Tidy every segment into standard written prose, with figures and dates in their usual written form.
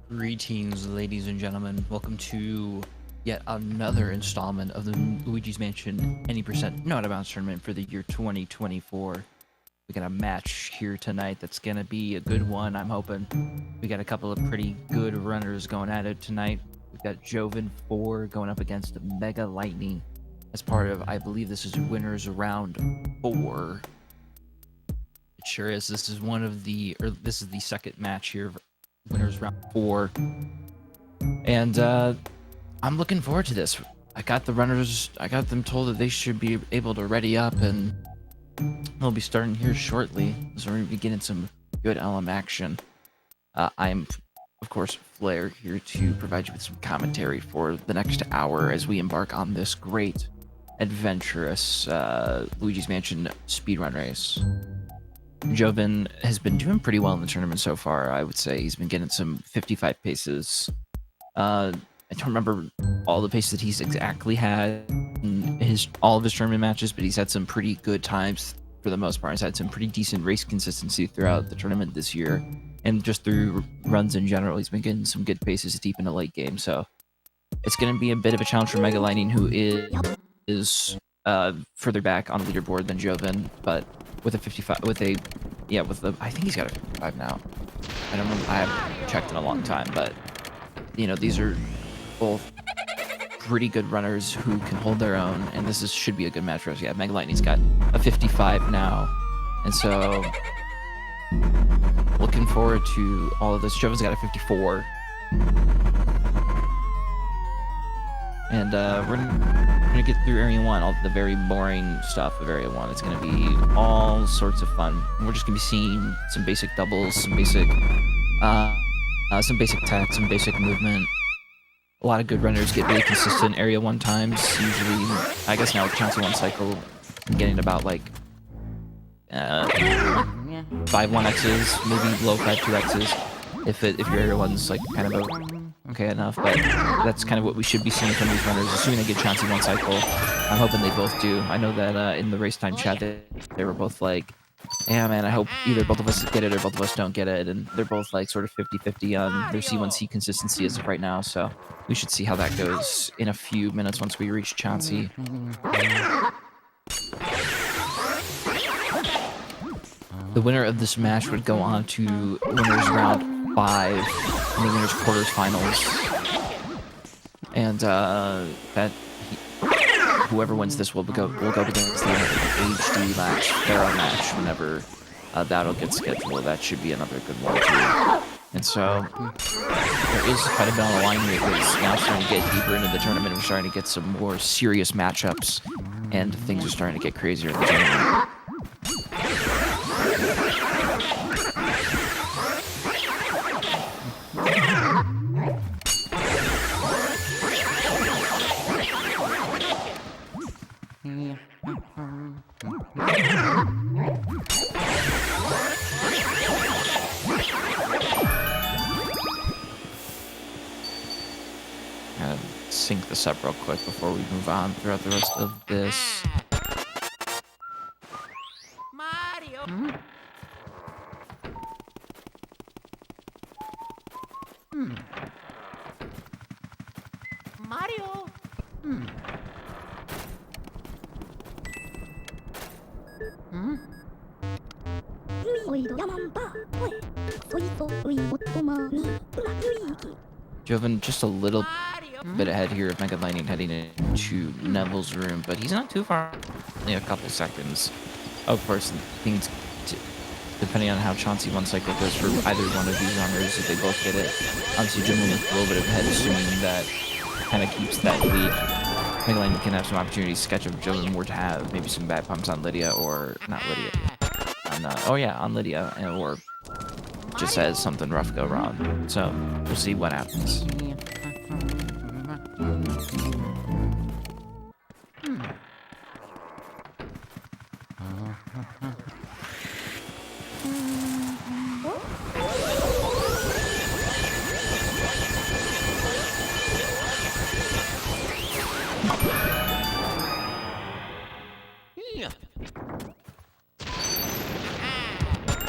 Greetings, ladies and gentlemen. Welcome to yet another installment of the Luigi's Mansion Any Percent Not Out of Bounds tournament for the year 2024. We got a match here tonight that's gonna be a good one, I'm hoping. We got a couple of pretty good runners going at it tonight. We've got Jovin 4 going up against MegaLightning as part of, I believe this is winners round 4. It sure is. This is this is the second match here, winners round 4. And I'm looking forward to this. I got the runners, I got them told that they should be able to ready up, and they'll be starting here shortly. So we're going to be getting some good LM action. I'm, of course, Flair, here to provide you with some commentary for the next hour as we embark on this great, adventurous Luigi's Mansion speedrun race. Jovin has been doing pretty well in the tournament so far, I would say. He's been getting some 55 paces. I don't remember all the paces that he's exactly had in all of his tournament matches, but he's had some pretty good times for the most part. He's had some pretty decent race consistency throughout the tournament this year, and just through runs in general. He's been getting some good paces deep in the late game, so it's going to be a bit of a challenge for MegaLightning, who is further back on the leaderboard than Jovin, but with a 55, I think he's got a 55 now. I don't remember, I haven't checked in a long time, but you know, these are both pretty good runners who can hold their own, and this should be a good match for us. Yeah, MegaLightning's got a 55 now, and so looking forward to all of this. Jovin's got a 54, and we're gonna get through Area 1, all the very boring stuff of Area 1. It's gonna be all sorts of fun. We're just gonna be seeing some basic doubles, some basic tech, some basic movement. A lot of good runners get really consistent Area 1 times. Usually, I guess now with Chauncey 1 cycle, I'm getting about like 5 1x's, maybe low 5 2x's. If your Area 1's like kind of okay enough, but that's kind of what we should be seeing from these runners, assuming they get Chauncey 1 cycle. I'm hoping they both do. I know that in the race time chat, they were both like, yeah, man, I hope either both of us get it or both of us don't get it. And they're both like sort of 50-50 on their C1C consistency as of right now. So we should see how that goes in a few minutes once we reach Chauncey. The winner of this match would go on to winners round 5 in the winners quarters finals. And whoever wins this will go against the HD match, Pharaoh match, whenever that'll get scheduled. That should be another good one too. And so there is quite a bit on the line here, because now starting to get deeper into the tournament, we're starting to get some more serious matchups, and things are starting to get crazier in the tournament. Sync this up real quick before we move on throughout the rest of this. Mario. Mario. Jovin just a little bit ahead here of MegaLightning heading into Neville's room, but he's not too far, only a couple seconds. Of course, things, depending on how Chauncey 1 cycle goes for either one of these runners, if they both get it, obviously Jovin with a little bit of ahead, assuming that kind of keeps that lead. MegaLightning can have some opportunities to sketch if Jovin were to have maybe some bad pumps on Lydia, or not Lydia, on Lydia, or just has something rough go wrong. So we'll see what happens.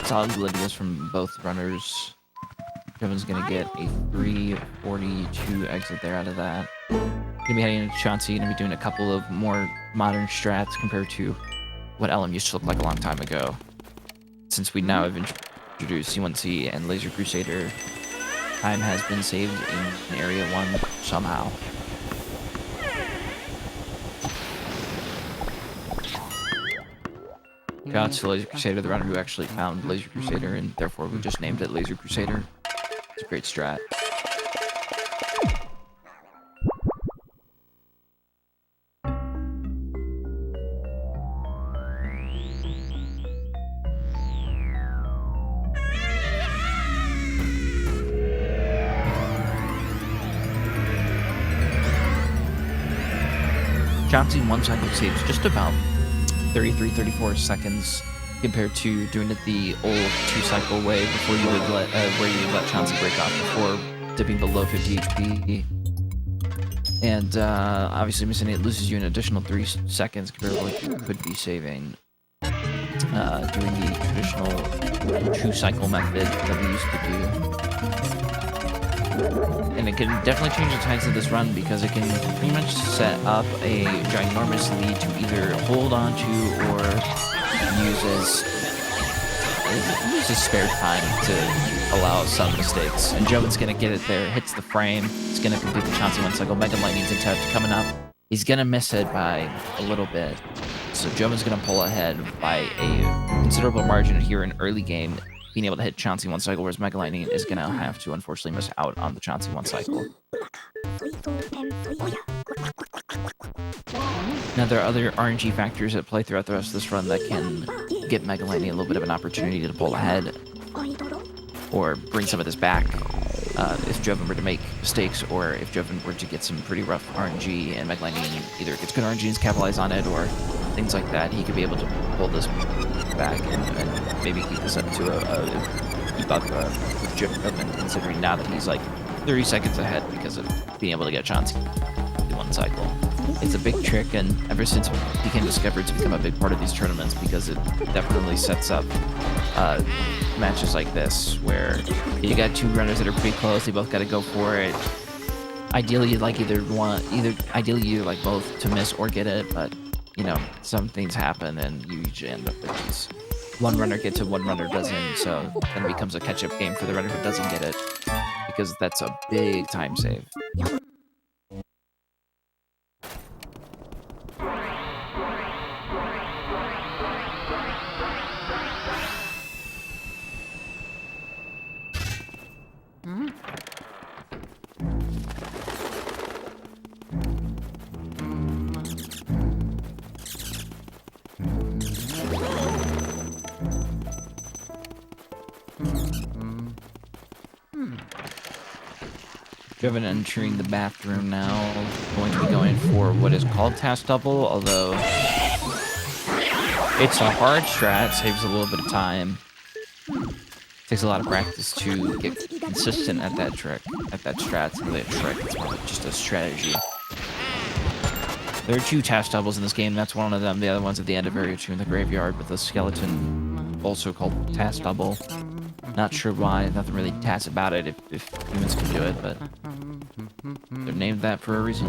Solid Lydias from both runners. Jovin's gonna get a 342 exit there out of that. Gonna be heading into Chauncey, gonna be doing a couple of more modern strats compared to what LM used to look like a long time ago. Since we now have introduced C1C and Laser Crusader, time has been saved in Area 1 somehow. Shout out to Laser Crusader, the runner who actually found Laser Crusader, and therefore we just named it Laser Crusader. It's a great strat. Chauncey one cycle saves just about 34 seconds compared to doing it the old 2-cycle way before you would let where you would let Chauncey break off before dipping below 50 HP. And obviously missing it loses you an additional 3 seconds compared to what you could be saving doing the traditional 2-cycle method that we used to do. And it can definitely change the tides of this run because it can pretty much set up a ginormous lead to either hold on to or use as spare time to allow some mistakes. And Jovin's gonna get it there, hits the frame. He's gonna complete the Chauncey one cycle. MegaLightning's in touch coming up. He's gonna miss it by a little bit. So Jovin's gonna pull ahead by a considerable margin here in early game, being able to hit Chauncey one cycle, whereas MegaLightning is gonna have to unfortunately miss out on the Chauncey one cycle. Now there are other RNG factors at play throughout the rest of this run that can get MegaLightning a little bit of an opportunity to pull ahead or bring some of this back if Jovin were to make mistakes, or if Jovin were to get some pretty rough RNG and MegaLightning either gets good RNG and capitalize on it or things like that. He could be able to pull this back and maybe keep this up to keep up with Jovin, considering now that he's like 30 seconds ahead because of being able to get Chauncey one cycle. It's a big trick, and ever since it became discovered, it's become a big part of these tournaments because it definitely sets up matches like this where you got 2 runners that are pretty close. They both got to go for it. Ideally, you'd like ideally you like both to miss or get it, but you know, some things happen and you usually end up with these. One runner gets it, one runner doesn't, so then it becomes a catch-up game for the runner who doesn't get it, because that's a big time save. Jovin entering the bathroom now, going to be going for what is called task double, although it's a hard strat, saves a little bit of time. Takes a lot of practice to get consistent at that trick, at that strat. It's not really a trick, it's more like just a strategy. There are 2 task doubles in this game, that's one of them. The other one's at the end of Area 2 in the graveyard with a skeleton, also called task double. Not sure why, nothing really task about it if humans can do it, but they're named that for a reason.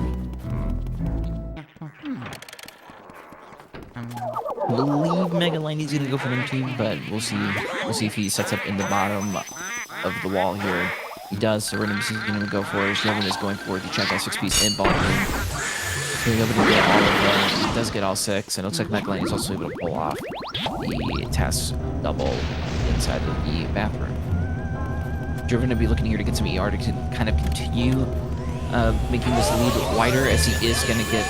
I believe MegaLightning's gonna go for them too, but we'll see. We'll see if he sets up in the bottom of the wall here. He does, so we're gonna see him go for it. Jovin is going for the check 6-piece in ball. He's able to get all of them. He does get all 6, and it looks like MegaLightning is also able to pull off the task double inside of the bathroom. Jovin going to be looking here to get some ER to kind of continue making this lead wider, as he is going to get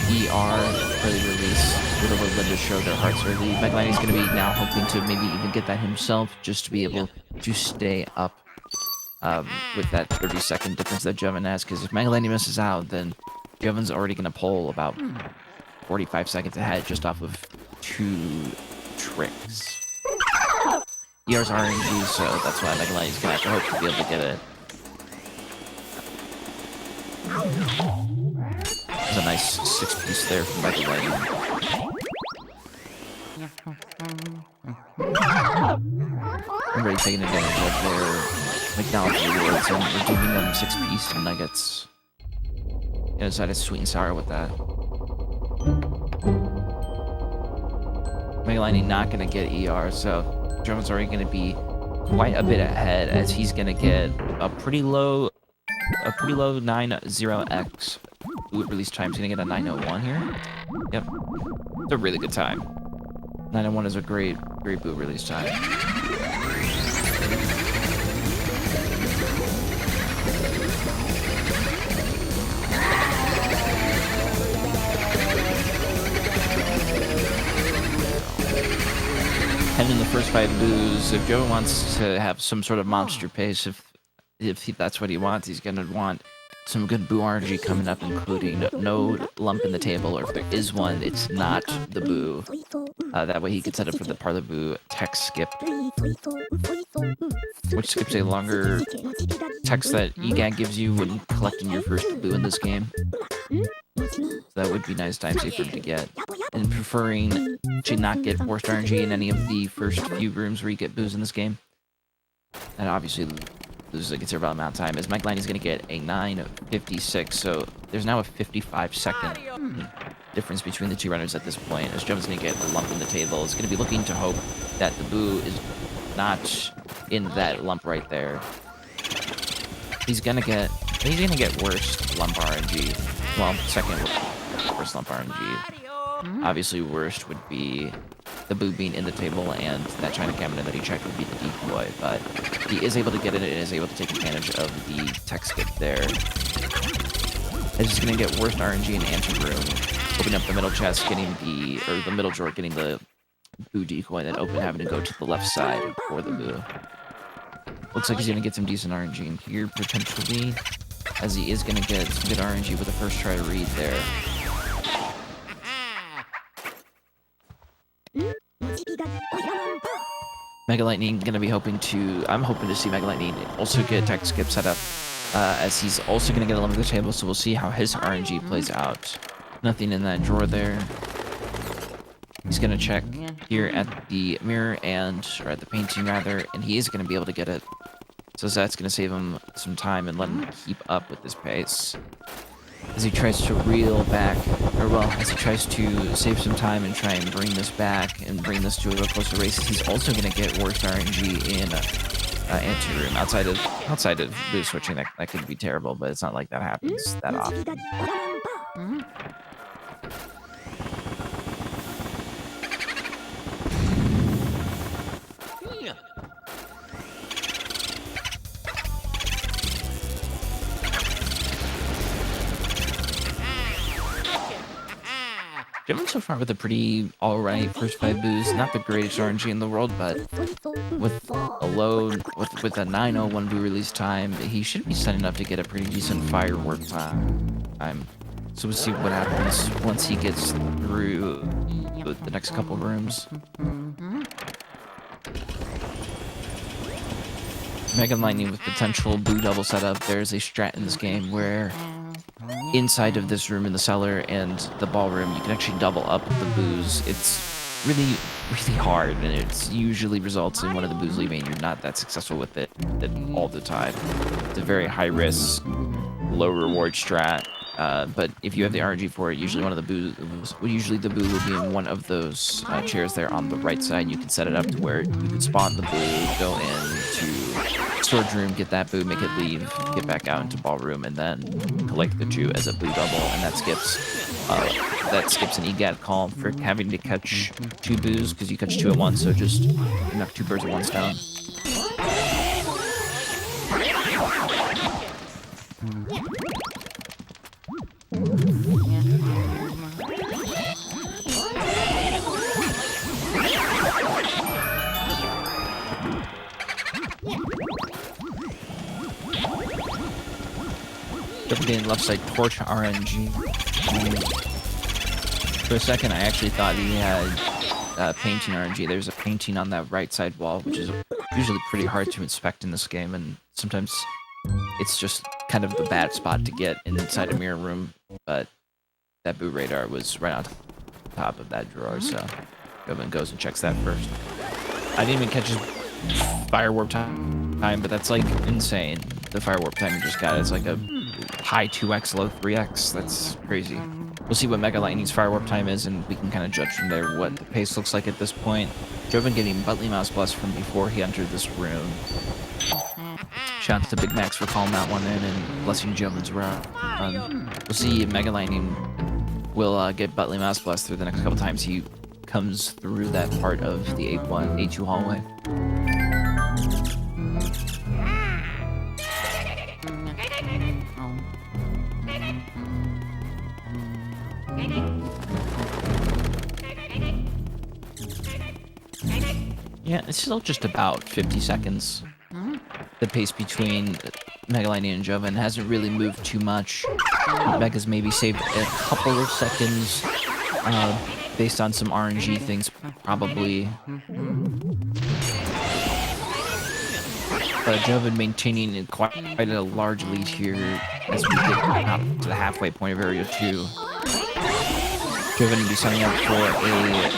ER early release. Whatever Linda showed their hearts early. MegaLightning's going to be now hoping to maybe even get that himself, just to be able to stay up with that 30-second difference that Jovin has, because if MegaLightning misses out, then Jovin's already going to pull about 45 seconds ahead just off of 2 tricks. ER's RNG, so that's why MegaLightning's going to have to hope to be able to get it. There's a nice 6-piece there from MegaLightning. I'm really taking advantage of their McDonald's rewards, and we're giving them 6-piece nuggets. You know, decided sweet and sour with that. MegaLightning not gonna get ER, so Jovin's already gonna be quite a bit ahead, as he's gonna get a pretty low 90x boot release time. He's gonna get a 901 here. Yep, it's a really good time. 901 is a great boot release time. And in the first 5 boos, if Joe wants to have some sort of monster pace, if that's what he wants, he's gonna want some good boo RNG coming up, including no lump in the table, or if there is one, it's not the boo. That way he can set up for the part of the boo text skip, which skips a longer text that EGAG gives you when collecting your first boo in this game. So that would be nice time saver to get. And preferring to not get forced RNG in any of the first few rooms where you get boos in this game. And obviously loses a considerable amount of time, as MegaLightning is going to get a 9:56, so there's now a 55-second difference between the two runners at this point, as Jovin's going to get a lump in the table. Is going to be looking to hope that the boo is not in that lump right there. He's gonna get worst lump RNG. Well, second worst lump RNG. Obviously, worst would be the boo being in the table, and that China cabinet that he checked would be the decoy. But he is able to get it and is able to take advantage of the tech skip there. And he's gonna get worst RNG in anteroom, opening up the middle chest, getting the middle drawer, getting the boo decoy, and then open having to go to the left side for the boo. Looks like he's gonna get some decent RNG in here potentially, as he is gonna get some good RNG with the first try to read there. MegaLightning gonna be I'm hoping to see MegaLightning also get a tech skip set up, as he's also gonna get a lump of the table, so we'll see how his RNG plays out. Nothing in that drawer there. He's gonna check here at the mirror or at the painting rather, and he is gonna be able to get it. So that's gonna save him some time and let him keep up with this pace. As he tries to reel back, as he tries to save some time and try and bring this back and bring this to a closer race, he's also gonna get worse RNG in anteroom. Outside of boost switching, that could be terrible, but it's not like that happens that often. Jovin so far with a pretty alright first 5 boos. Not the greatest RNG in the world, but with a 901 boo release time, he should be setting up to get a pretty decent firework time. So we'll see what happens once he gets through the next couple rooms. MegaLightning with potential boo double setup. There's a strat in this game where inside of this room in the cellar and the ballroom, you can actually double up the boos. It's really, really hard, and it usually results in one of the boos leaving, and you're not that successful with it all the time. It's a very high risk, low reward strat. But if you have the RNG for it, usually the boo will be in one of those chairs there on the right side. You can set it up to where you can spawn the boo, go into storage room, get that boo, make it leave, get back out into ballroom, and then collect the 2 as a boo double, and that skips an EGAT call for having to catch 2 boos, because you catch 2 at once, so just knock 2 birds with 1 stone. Getting left side torch RNG. For a second, I actually thought he had painting RNG. There's a painting on that right side wall, which is usually pretty hard to inspect in this game, and sometimes it's just kind of the bad spot to get inside a mirror room. But that boo radar was right on top of that drawer, so Jovin goes and checks that first. I didn't even catch his fire warp time time, but that's like insane. The fire warp time you just got, it's like a high 2x, low 3x. That's crazy. We'll see what MegaLightning's fire warp time is, and we can kind of judge from there what the pace looks like at this point. Jovin getting Butley Mouse Bless from before he entered this room. Shout out to Big Max for calling that one in and blessing Jovin's run. We'll see if MegaLightning will get Butley Mouse Bless through the next couple times he comes through that part of the A1, A2 hallway. Yeah, it's still just about 50 seconds. The pace between MegaLightning and Jovin hasn't really moved too much. Mega's maybe saved a couple of seconds based on some RNG things, probably. But Jovin maintaining quite a large lead here as we get out to the halfway point of Area 2. Jovin will be signing up for a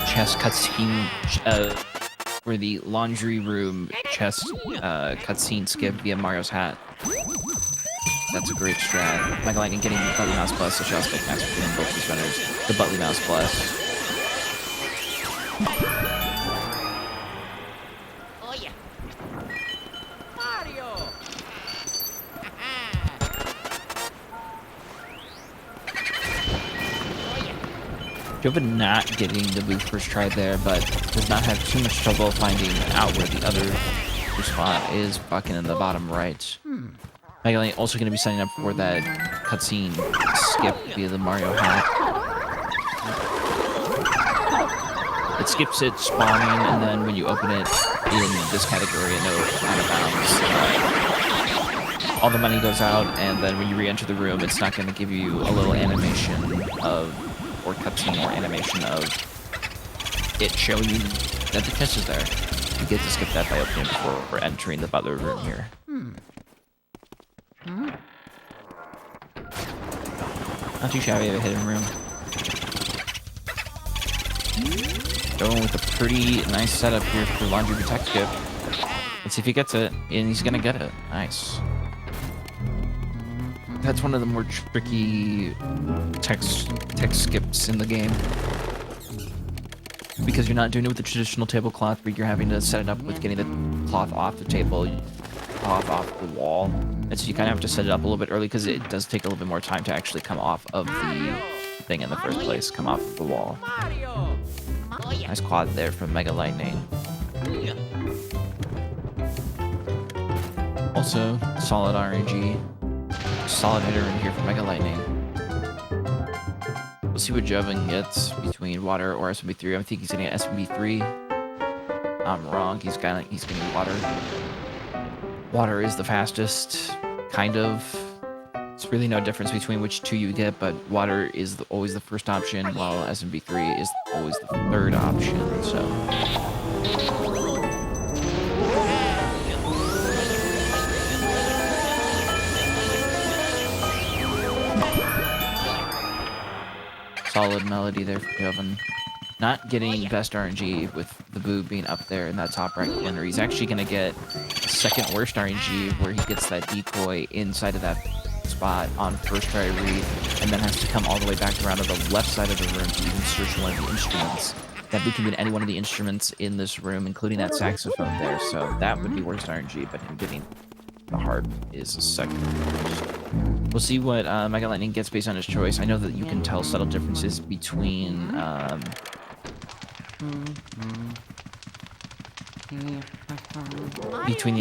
chest cutscene, for the laundry room chest cutscene skip via Mario's hat. That's a great strat. MegaLightning getting the Butley Mouse Bless, so shall Big Max for getting both these runners. The Butley Mouse Bless. Oh yeah. Mario. Jovin not getting the move first try there, but does not have too much trouble finding out where the other spot is, bucking in the bottom right. MegaLightning also going to be signing up for that cutscene skip via the Mario hat. It skips it spawning, and then when you open it in this category, it knows out of bounds. All the money goes out, and then when you re-enter the room, it's not going to give you a little animation of, or cutscene or animation of it showing you that the chest is there. You get to skip that by opening before entering the butler room here. Not too shabby of a hidden room. Going with a pretty nice setup here for Laundry Protect Skip. Let's see if he gets it, and he's gonna get it. Nice. That's one of the more tricky text skips in the game. Because you're not doing it with the traditional tablecloth, where you're having to set it up with getting the cloth off the table, off the wall. And so you kind of have to set it up a little bit early, because it does take a little bit more time to actually come off of the thing in the first place, come off the wall. Nice quad there from MegaLightning. Also, solid RNG. Solid hitter in here for MegaLightning. We'll see what Jovin gets between water or SMB3. I think he's getting an SMB3. I'm wrong. He's getting water. Water is the fastest, kind of. It's really no difference between which two you get, but water is always the first option, while SMB3 is always the third option. So. Solid melody there for Jovin. Not getting best RNG with the boob being up there in that top right corner. He's actually going to get second worst RNG where he gets that decoy inside of that spot on first try read, and then has to come all the way back around to the left side of the room to even search one of the instruments. That boot can be in any one of the instruments in this room, including that saxophone there, so that would be worst RNG, but him getting the harp is a second worst. We'll see what MegaLightning gets based on his choice. I know that you can tell subtle differences between the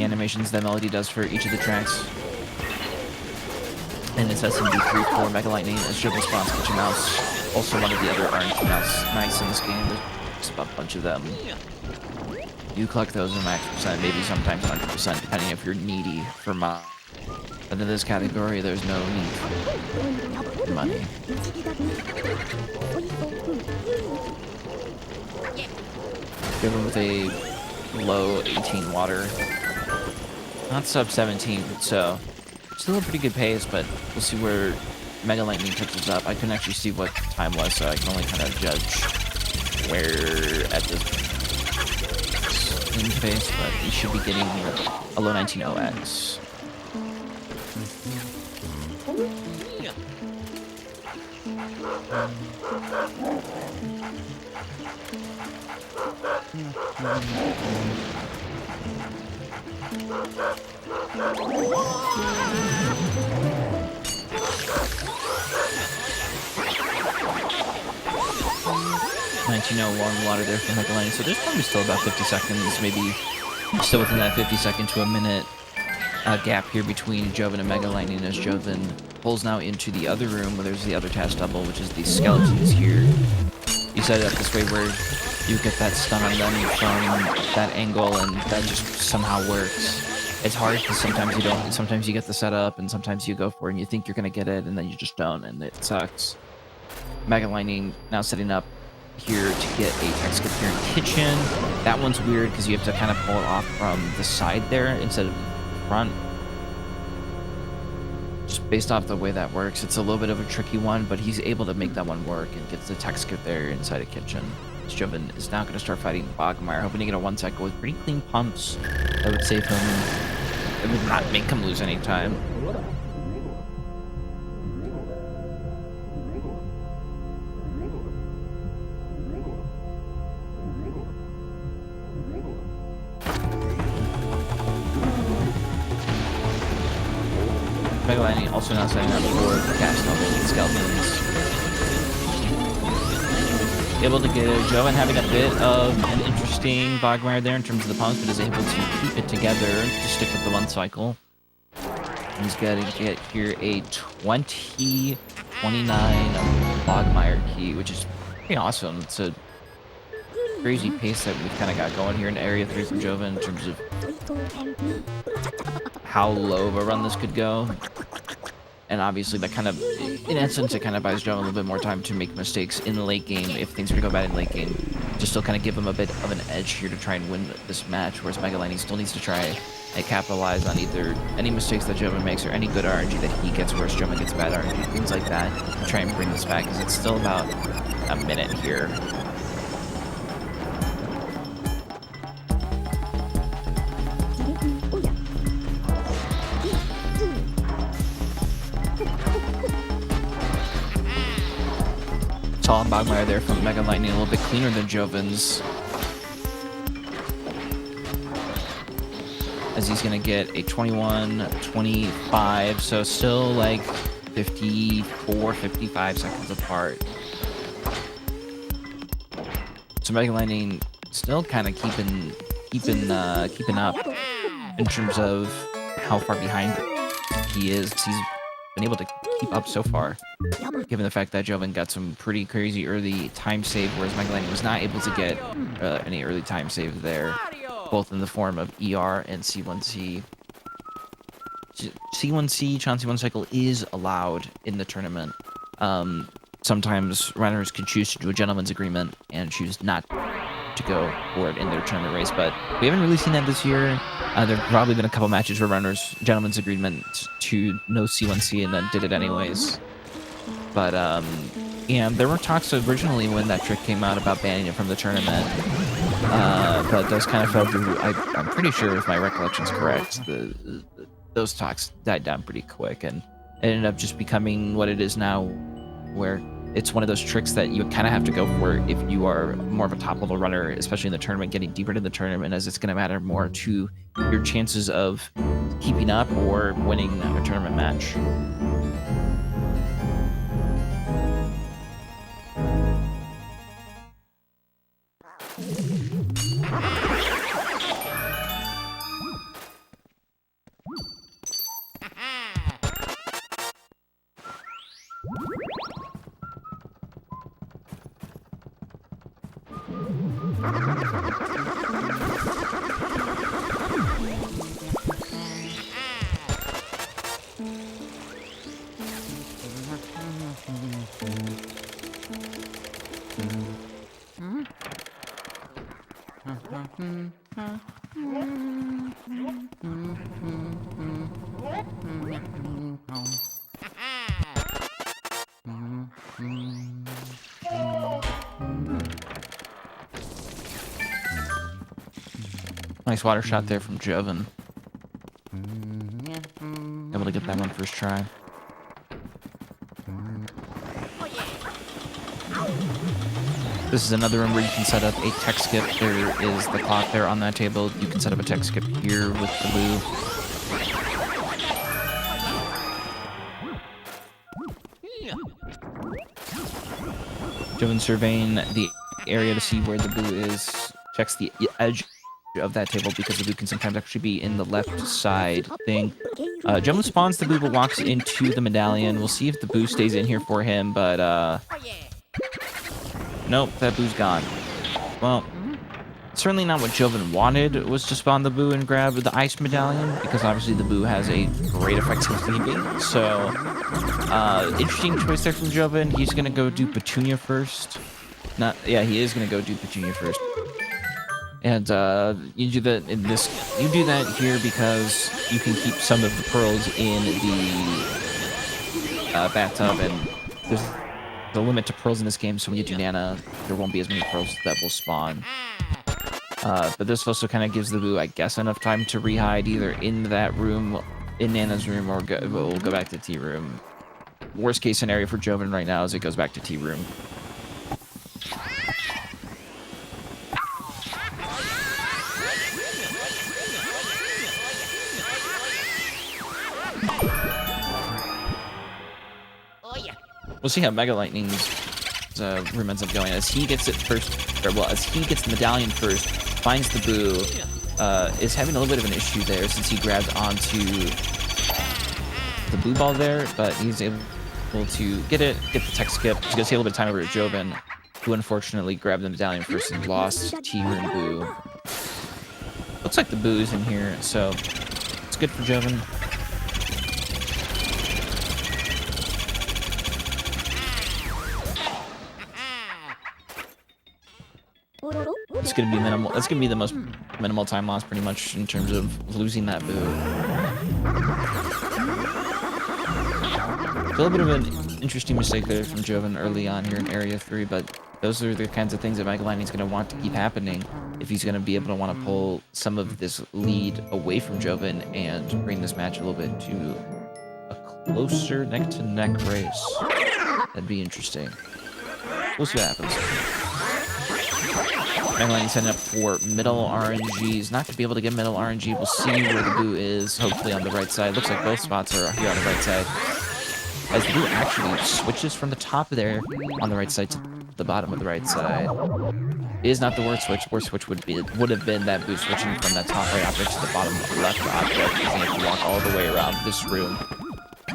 animations that Melody does for each of the tracks. And it's SMB3 for MegaLightning as Jovin spawns Kitchen Mouse. Also one of the other RNG mouse nice in this game. There's a bunch of them. You collect those in max percent, maybe sometimes 100%, depending if you're needy for money. But in this category, there's no need for money. Jovin with a low 18 water. Not sub 17, so still a pretty good pace, but we'll see where MegaLightning catches up. I couldn't actually see what time was, so I can only kind of judge where at this clean pace, but he should be getting a low 19 OX. Water there from MegaLightning, so there's probably still about 50 seconds, maybe still within that 50 second to a minute gap here between Jovin and MegaLightning, as Jovin pulls now into the other room where there's the other task double, which is the skeletons here. You set it up this way where you get that stun on them from that angle, and that just somehow works. It's hard because sometimes you don't, sometimes you get the setup, and sometimes you go for it and you think you're going to get it, and then you just don't, and it sucks. MegaLightning now setting up here to get a tech skip here in kitchen. That one's weird because you have to kind of pull it off from the side there instead of front. Just based off the way that works, it's a little bit of a tricky one, but he's able to make that one work and gets the tech skip there inside a kitchen. Jovin is now going to start fighting Bogmire, hoping to get a one cycle with pretty clean pumps that would save him. It would not make him lose any time. MegaLightning also now setting up for the cast level skeletons. Able to get Jovin having a bit of an interesting Bogmire there in terms of the pumps, but is able to keep it together to stick with the one cycle. He's going to get here a 20-29 Bogmire key, which is pretty awesome. It's a crazy pace that we've kind of got going here in Area 3 for Jovin in terms of how low of a run this could go. And obviously that kind of, in essence, it kind of buys Jovin a little bit more time to make mistakes in the late game if things were to go bad in late game. Just still kind of give him a bit of an edge here to try and win this match, whereas MegaLightning still needs to try and capitalize on either any mistakes that Jovin makes or any good RNG that he gets, whereas Jovin gets bad RNG, things like that, to try and bring this back, because it's still about a minute here. Solid Bogmire there from MegaLightning, a little bit cleaner than Jovin's. As he's going to get a 21-25, so still like 54, 55 seconds apart. So MegaLightning still kind of keeping up in terms of how far behind he is. He's been able to keep up so far, given the fact that Jovin got some pretty crazy early time save, whereas MegaLightning was not able to get any early time save there, both in the form of ER and C1C. C1C, Chauncey One Cycle, is allowed in the tournament. Sometimes runners can choose to do a gentleman's agreement and choose not to go for it in their tournament race, but we haven't really seen that this year. There have probably been a couple matches where runners gentleman's agreement to no C1C and then did it anyways. But yeah, there were talks originally when that trick came out about banning it from the tournament, but those kind of fell through. I'm pretty sure, if my recollection's correct, those talks died down pretty quick, and it ended up just becoming what it is now, where it's one of those tricks that you kind of have to go for if you are more of a top-level runner, especially in the tournament, getting deeper into the tournament, as it's going to matter more to your chances of keeping up or winning a tournament match. Nice water shot there from Jovin. Able to get that one first try. This is another room where you can set up a tech skip. There is the clock there on that table. You can set up a tech skip here with the blue. Jovin surveying the area to see where the blue is. Checks the edge of that table because the blue can sometimes actually be in the left side thing. Jovin spawns the blue but walks into the medallion. We'll see if the blue stays in here for him, but nope, that boo's gone. Well, certainly not what Jovin wanted, was to spawn the boo and grab the ice medallion, because obviously the boo has a great effect on sleeping. So, interesting choice there from Jovin. He's gonna go do Petunia first. He is gonna go do Petunia first. And you do that in this. You do that here because you can keep some of the pearls in the bathtub, and there's a limit to pearls in this game. So when you do Nana, there won't be as many pearls that will spawn. But this also kind of gives the boo, I guess, enough time to rehide either in that room, in Nana's room, or we'll go back to T room. Worst case scenario for Jovin right now is it goes back to T room. We'll see how MegaLightning's room ends up going. As he gets it first, or well, as he gets the medallion first, finds the boo, is having a little bit of an issue there since he grabbed onto the blue ball there, but he's able to get the tech skip. He's gonna take a little bit of time over to Jovin, who unfortunately grabbed the medallion first and lost T-room boo. Looks like the boo is in here, so it's good for Jovin. It's gonna be minimal. It's gonna be the most minimal time loss, pretty much, in terms of losing that boo. It's a little bit of an interesting mistake there from Jovin early on here in Area 3, but those are the kinds of things that MegaLightning's gonna want to keep happening if he's gonna be able to want to pull some of this lead away from Jovin and bring this match a little bit to a closer neck-to-neck race. That'd be interesting. We'll see what happens. MegaLightning setting up for middle RNGs. Not going to be able to get middle RNG. We'll see where the boo is, hopefully on the right side. Looks like both spots are here on the right side. As the boo actually switches from the top there on the right side to the bottom of the right side. It is not the worst switch. Worst switch would have been that boo switching from that top right object to the bottom left object. He's going to have to walk all the way around this room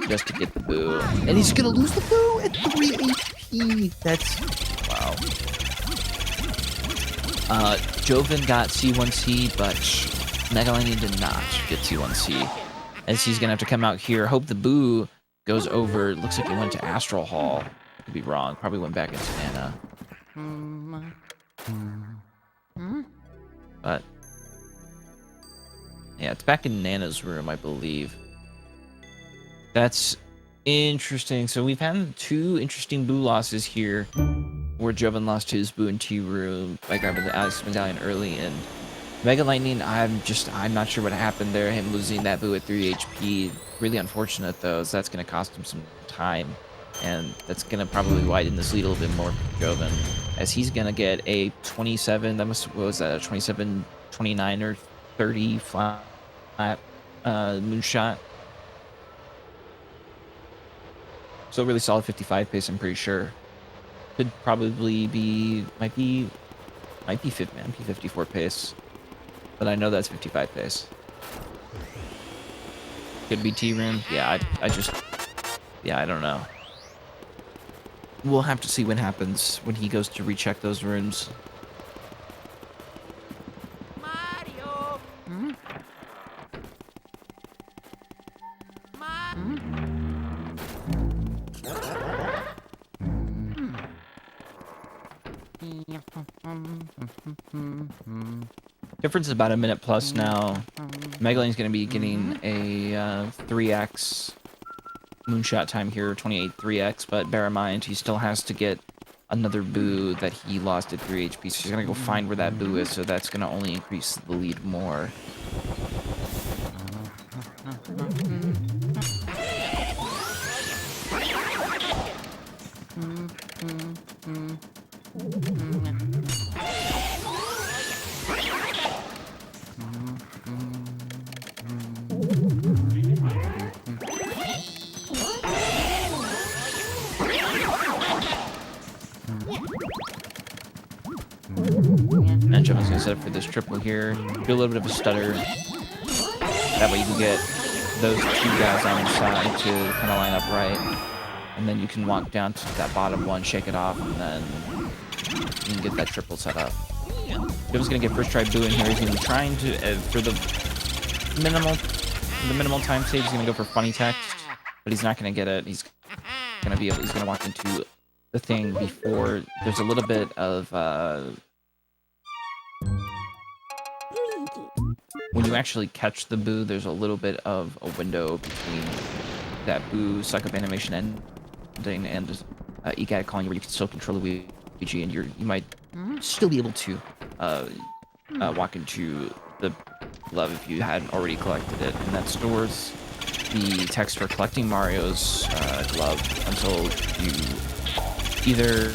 just to get the boo. And he's going to lose the boo at 3 HP. That's... wow. Jovin got C1C, but MegaLightning did not get C1C. As he's gonna have to come out here. Hope the boo goes over. Looks like it went to Astral Hall. I could be wrong. Probably went back into Nana. But yeah, it's back in Nana's room, I believe. That's interesting. So we've had 2 interesting boo losses here, where Jovin lost his boo in T room by grabbing the Ice medallion early, and MegaLightning, I'm not sure what happened there. Him losing that boo at 3 HP, really unfortunate though, as that's going to cost him some time, and that's going to probably widen this lead a little bit more for Jovin, as he's going to get a 27. What was that? A 27, 29, or 30 flat moonshot. So really solid 55 pace, I'm pretty sure. Could probably be, might be 54 pace. But I know that's 55 pace. Could be T-room. Yeah, I don't know. We'll have to see what happens when he goes to recheck those rooms. Mario. Difference is about a minute plus now. MegaLightning's going to be getting a 3x moonshot time here, 28 3x, but bear in mind he still has to get another boo that he lost at 3 HP. So he's gonna go find where that boo is. So that's gonna only increase the lead more. And Jovin's gonna set up for this triple here. Do a little bit of a stutter. That way you can get those two guys on the side to kind of line up right. And then you can walk down to that bottom one, shake it off, and then you can get that triple set up. Jovin's gonna get first try booing here. He's gonna be trying to, for the minimal time save, he's gonna go for funny text, but he's not gonna get it. He's gonna walk into the thing before there's a little bit of when you actually catch the boo, there's a little bit of a window between that boo suck up animation ending and EGAT calling where you can still control Luigi, and you might still be able to walk into the glove if you hadn't already collected it, and that stores the text for collecting Mario's glove until you either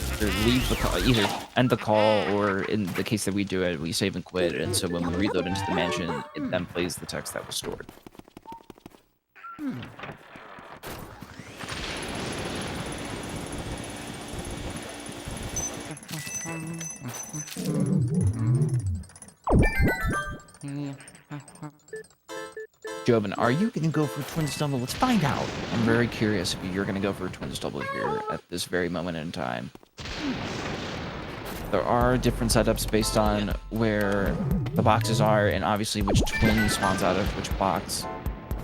end the call, or in the case that we do it, we save and quit, and so when we reload into the mansion, it then plays the text that was stored. Jovin, are you going to go for Twins Double? Let's find out. I'm very curious if you're going to go for a Twins Double here at this very moment in time. There are different setups based on where the boxes are, and obviously which twin spawns out of which box.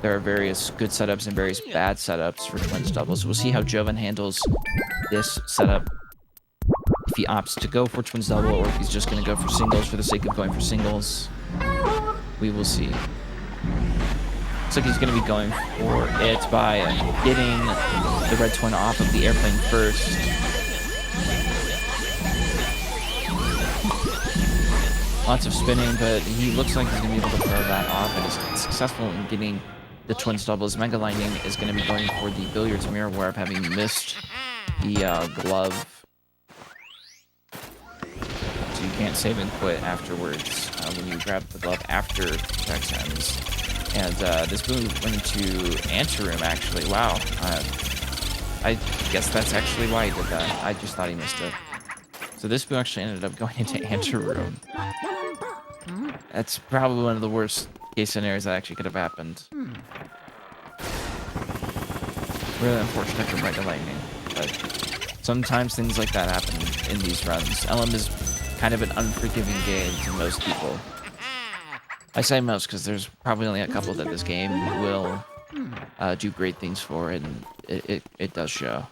There are various good setups and various bad setups for Twins Double, so we'll see how Jovin handles this setup. If he opts to go for Twins Double, or if he's just going to go for singles for the sake of going for singles. We will see. Looks like he's going to be going for it by getting the red twin off of the airplane first. Lots of spinning, but he looks like he's going to be able to throw that off, and is successful in getting the Twins Doubles. MegaLightning is going to be going for the billiards mirror warp, having missed the glove. So you can't save and quit afterwards when you grab the glove after the text ends. And this move went into anteroom, actually. Wow. I guess that's actually why he did that. I just thought he missed it. So this move actually ended up going into anteroom. That's probably one of the worst case scenarios that actually could have happened. Really unfortunate for MegaLightning, but sometimes things like that happen in these runs. LM is kind of an unforgiving game to most people. I say most because there's probably only a couple that this game will do great things for, and it does show.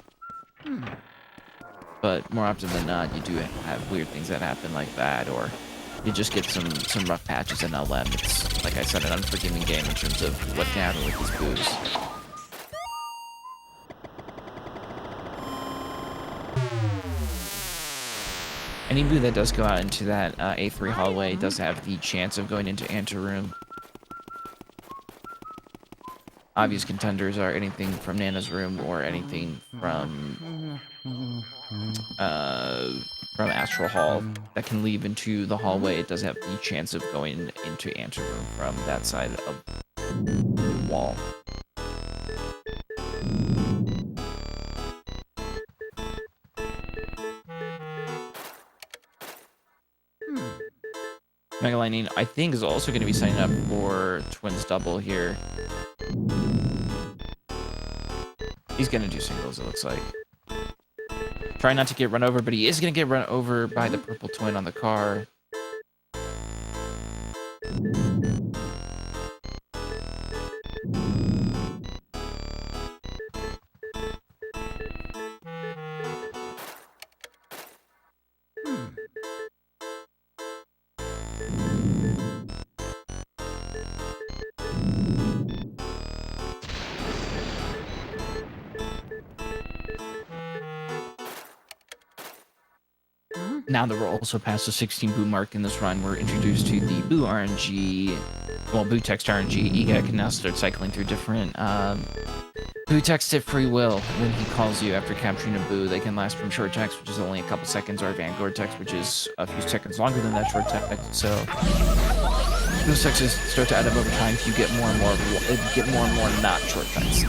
But more often than not, you do have weird things that happen like that, or you just get some rough patches in LM. It's, like I said, an unforgiving game in terms of what can happen with these boos. Any boo that does go out into that A3 hallway does have the chance of going into anteroom. Obvious contenders are anything from Nana's room or anything from Astral Hall that can lead into the hallway. It does have the chance of going into anteroom from that side of the wall. MegaLightning, I think, is also going to be signing up for Twins Double here. He's going to do singles, it looks like. Try not to get run over, but he is going to get run over by the purple twin on the car. now that we're also past the 16 boo mark in this run, we're introduced to the boo RNG, well, boo text RNG. EGA can now start cycling through different boo text at free will when he calls you after capturing a boo. They can last from short text, which is only a couple seconds, or Vanguard text, which is a few seconds longer than that short text. So those texts start to add up over time if you get more and more not short texts.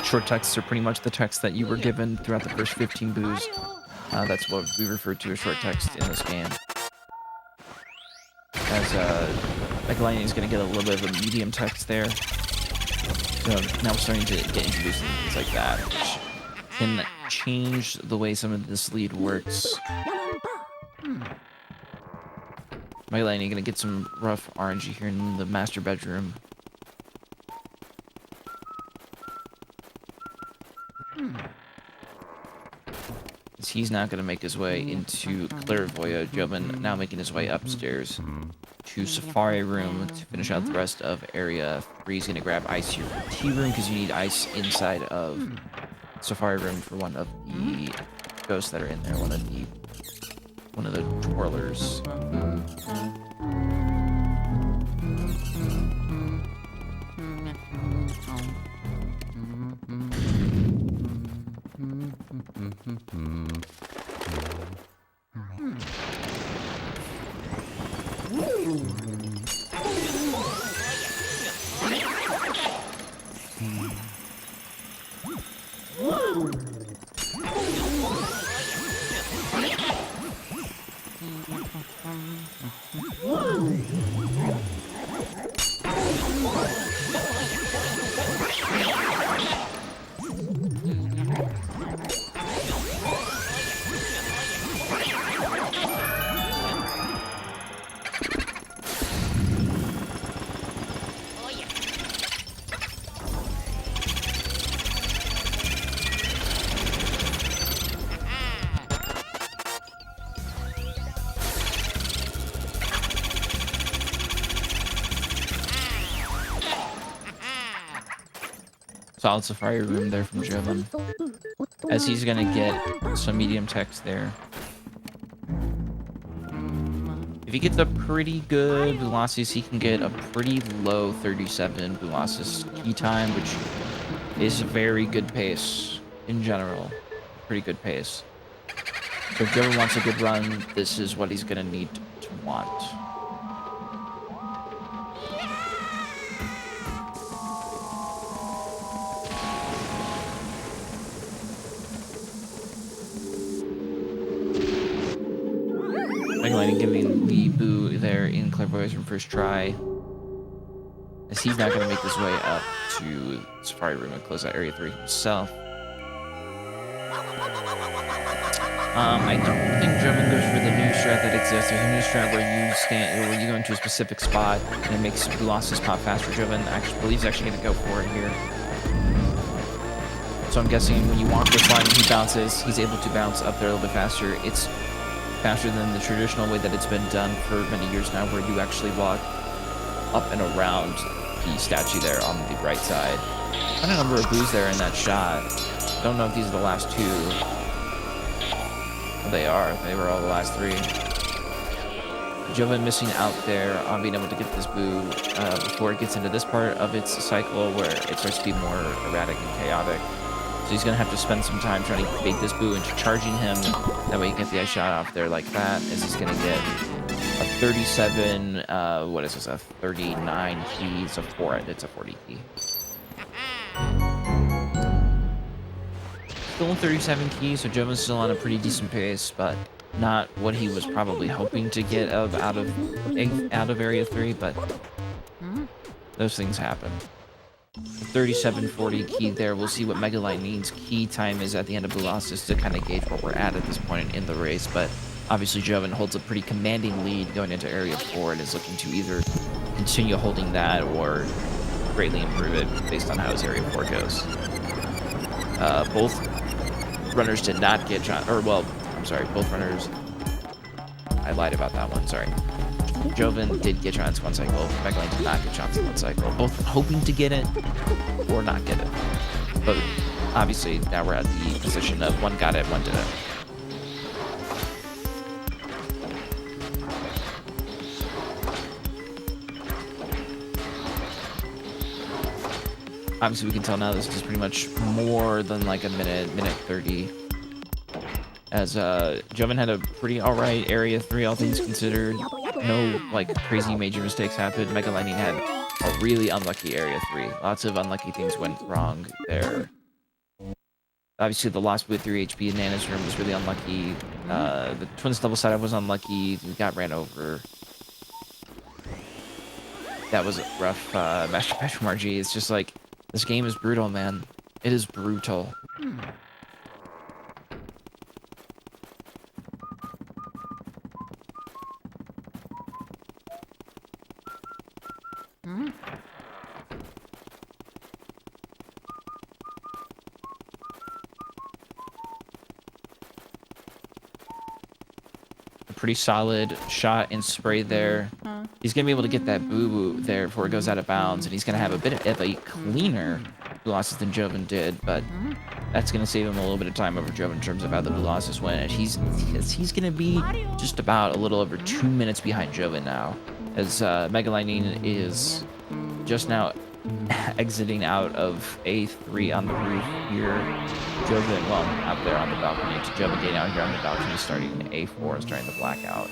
Short texts are pretty much the text that you were given throughout the first 15 boos. That's what we refer to as short text in this game. As MegaLightning is going to get a little bit of a medium text there. So now we're starting to get introduced to things like that, which can change the way some of this lead works. MegaLightning going to get some rough RNG here in the master bedroom. He's not going to make his way into Clairvoyant. Jovin now making his way upstairs to Safari Room to finish out the rest of Area 3. He's going to grab ice here for Tea Room because you need ice inside of Safari Room for one of the ghosts that are in there. One of the twirlers. Solid Safari Room there from Jovin, as he's gonna get some medium text there. If he gets a pretty good Velocities, he can get a pretty low 37 Velocities key time, which is very good pace in general. Pretty good pace. So if Jovin wants a good run, this is what he's gonna need to want. MegaLightning giving the boo there in Clairvoyant's Room first try, as he's not going to make his way up to Safari Room and close out Area 3 himself. I don't think Jovin goes for the new strat that exists. There's a new strat where you go into a specific spot and it makes Velocities pop faster. Jovin believes actually going to go for it here. So I'm guessing when you walk this line and he bounces, he's able to bounce up there a little bit faster. It's faster than the traditional way that it's been done for many years now, where you actually walk up and around the statue there on the right side. Quite a number of boos there in that shot. Don't know if these are the last two. Well, they are. They were all the last three. Jovin missing out there on being able to get this boo before it gets into this part of its cycle where it starts to be more erratic and chaotic. So he's going to have to spend some time trying to bait this boo into charging him. That way you get the ice shot off there like that, as he's going to get a 37, what is this, a 39 key, it's a 40 key. Still 37 keys, so Jovin's still on a pretty decent pace, but not what he was probably hoping to get out of Area 3, but those things happen. 37-40 key there. We'll see what MegaLightning's key time is at the end of Velocities to kind of gauge where we're at this point in the race, but obviously Jovin holds a pretty commanding lead going into Area 4 and is looking to either continue holding that or greatly improve it based on how his Area 4 goes. Both runners did not get shot, or well, I'm sorry, both runners, I lied about that one, sorry. Jovin did get shots one cycle, MegaLightning did not get shots in one cycle. Both hoping to get it or not get it. But obviously now we're at the position of one got it, one didn't. obviously we can tell now this is pretty much more than like a minute 30. As Jovin had a pretty alright area 3, all things considered. No like crazy major mistakes happened. MegaLightning had a really unlucky area 3. Lots of unlucky things went wrong there. Obviously the lost with 3 HP in Nana's room was really unlucky. The twins double setup was unlucky. We got ran over. That was rough. Master Patch from RG. It's just like, this game is brutal, man. It is brutal. Pretty solid shot and spray there. He's gonna be able to get that boo-boo there before it goes out of bounds, and he's gonna have a bit of a cleaner blue losses than Jovin did, but that's gonna save him a little bit of time over Jovin in terms of how the blue losses went. And he's gonna be just about a little over 2 minutes behind Jovin now, as MegaLightning is just now exiting out of A3 on the roof here. Jovin, well, out there on the balcony, to Jovin getting out here on the balcony, starting A4 and starting the blackout.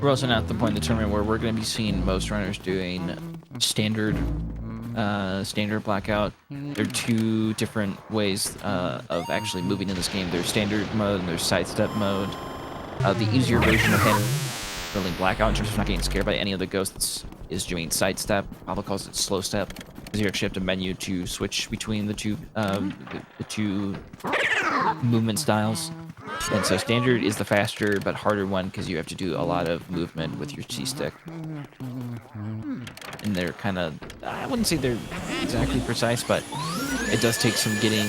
We're also now at the point in the tournament where we're going to be seeing most runners doing standard blackout. There are two different ways of actually moving in this game. There's standard mode and there's sidestep mode. The easier version of handling blackout in terms of not getting scared by any of the ghosts is doing sidestep. Pablo calls it slow step, because you actually have to menu to switch between the two movement styles. And so standard is the faster but harder one because you have to do a lot of movement with your C-stick. And they're kind of, I wouldn't say they're exactly precise, but it does take some learning.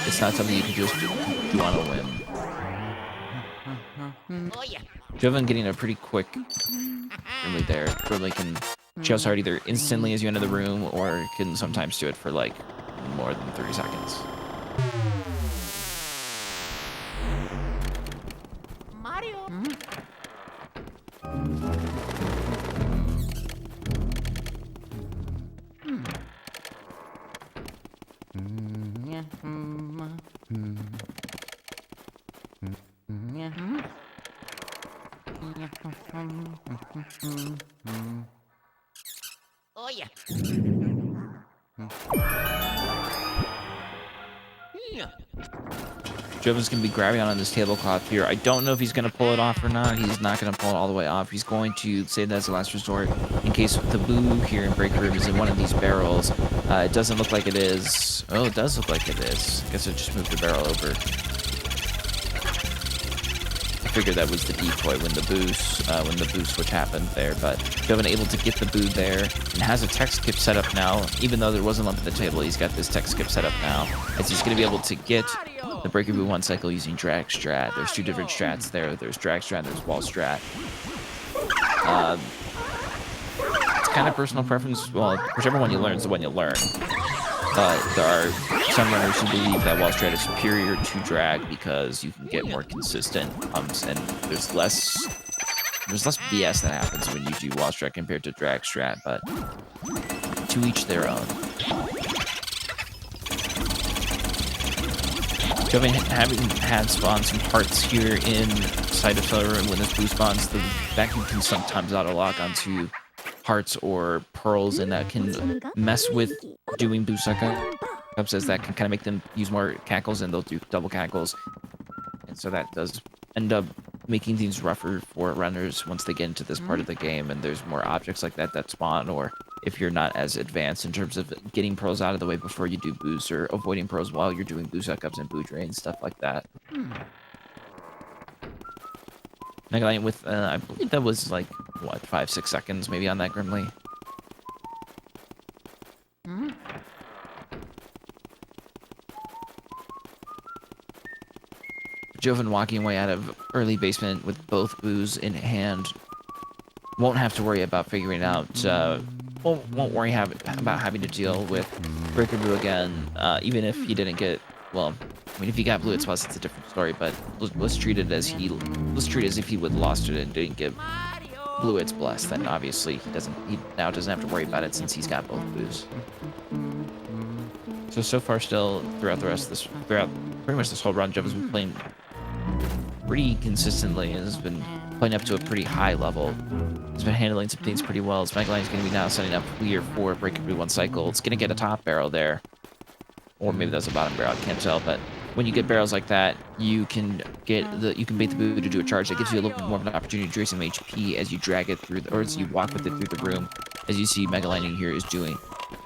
It's not something you can just do on a whim. Jovin getting a pretty quick Grimly there. Grimly can show hard either instantly as you enter the room, or can sometimes do it for like more than 30 seconds. Mario. Oh yeah. Jovin's going to be grabbing on this tablecloth here. I don't know if he's going to pull it off or not. He's not going to pull it all the way off. He's going to save that as a last resort in case the boo here in Break Room is in one of these barrels. It doesn't look like it is. Oh, it does look like it is. I guess it just moved the barrel over. I figured that was the decoy when the boo switch happened there, but Jovin able to get the boo there and has a tech skip set up now. Even though there was a lump at the table, he's got this tech skip set up now, as he's going to be able to get the Breaker Boo 1 cycle using drag strat. There's two different strats there. There's drag strat and there's wall strat. It's kind of personal preference. Well, whichever one you learn is the one you learn. But there are some runners who believe that wall strat is superior to drag because you can get more consistent pumps, and there's less BS that happens when you do wall strat compared to drag strat, but to each their own. Jovin having had spawned some hearts here in side of Cellar Room when this boo spawns, the vacuum can sometimes auto-lock onto hearts or pearls, and that can mess with doing boo suck-ups, as that can kind of make them use more cackles, and they'll do double cackles. And so that does end up making things rougher for runners once they get into this part of the game, and there's more objects like that spawn, or if you're not as advanced in terms of getting pearls out of the way before you do boos, or avoiding pearls while you're doing boo suck-ups and boo drains, stuff like that. MegaLightning with, I believe that was like, what, 5-6 seconds maybe on that Grimly. Jovin walking away out of early basement with both boos in hand. Won't have to worry about figuring out, won't worry about having to deal with Breaker Boo again, even if he didn't get, well, I mean, if he got blue its plus, it's a different story, but let's treat it as if he would have lost it and didn't get blue its bless, then obviously he now doesn't have to worry about it since he's got both boos. So far still, throughout pretty much this whole run, Jovin's been playing pretty consistently and has been playing up to a pretty high level. He's been handling some things pretty well. His MegaLightning's going to be now setting up clear for Breaker Boo 1 cycle. It's going to get a top barrel there. Or maybe that's a bottom barrel, I can't tell, but when you get barrels like that, you can bait the boo to do a charge that gives you a little bit more of an opportunity to drain some HP as you drag it through, or as you walk with it through the room. As you see, MegaLightning here is doing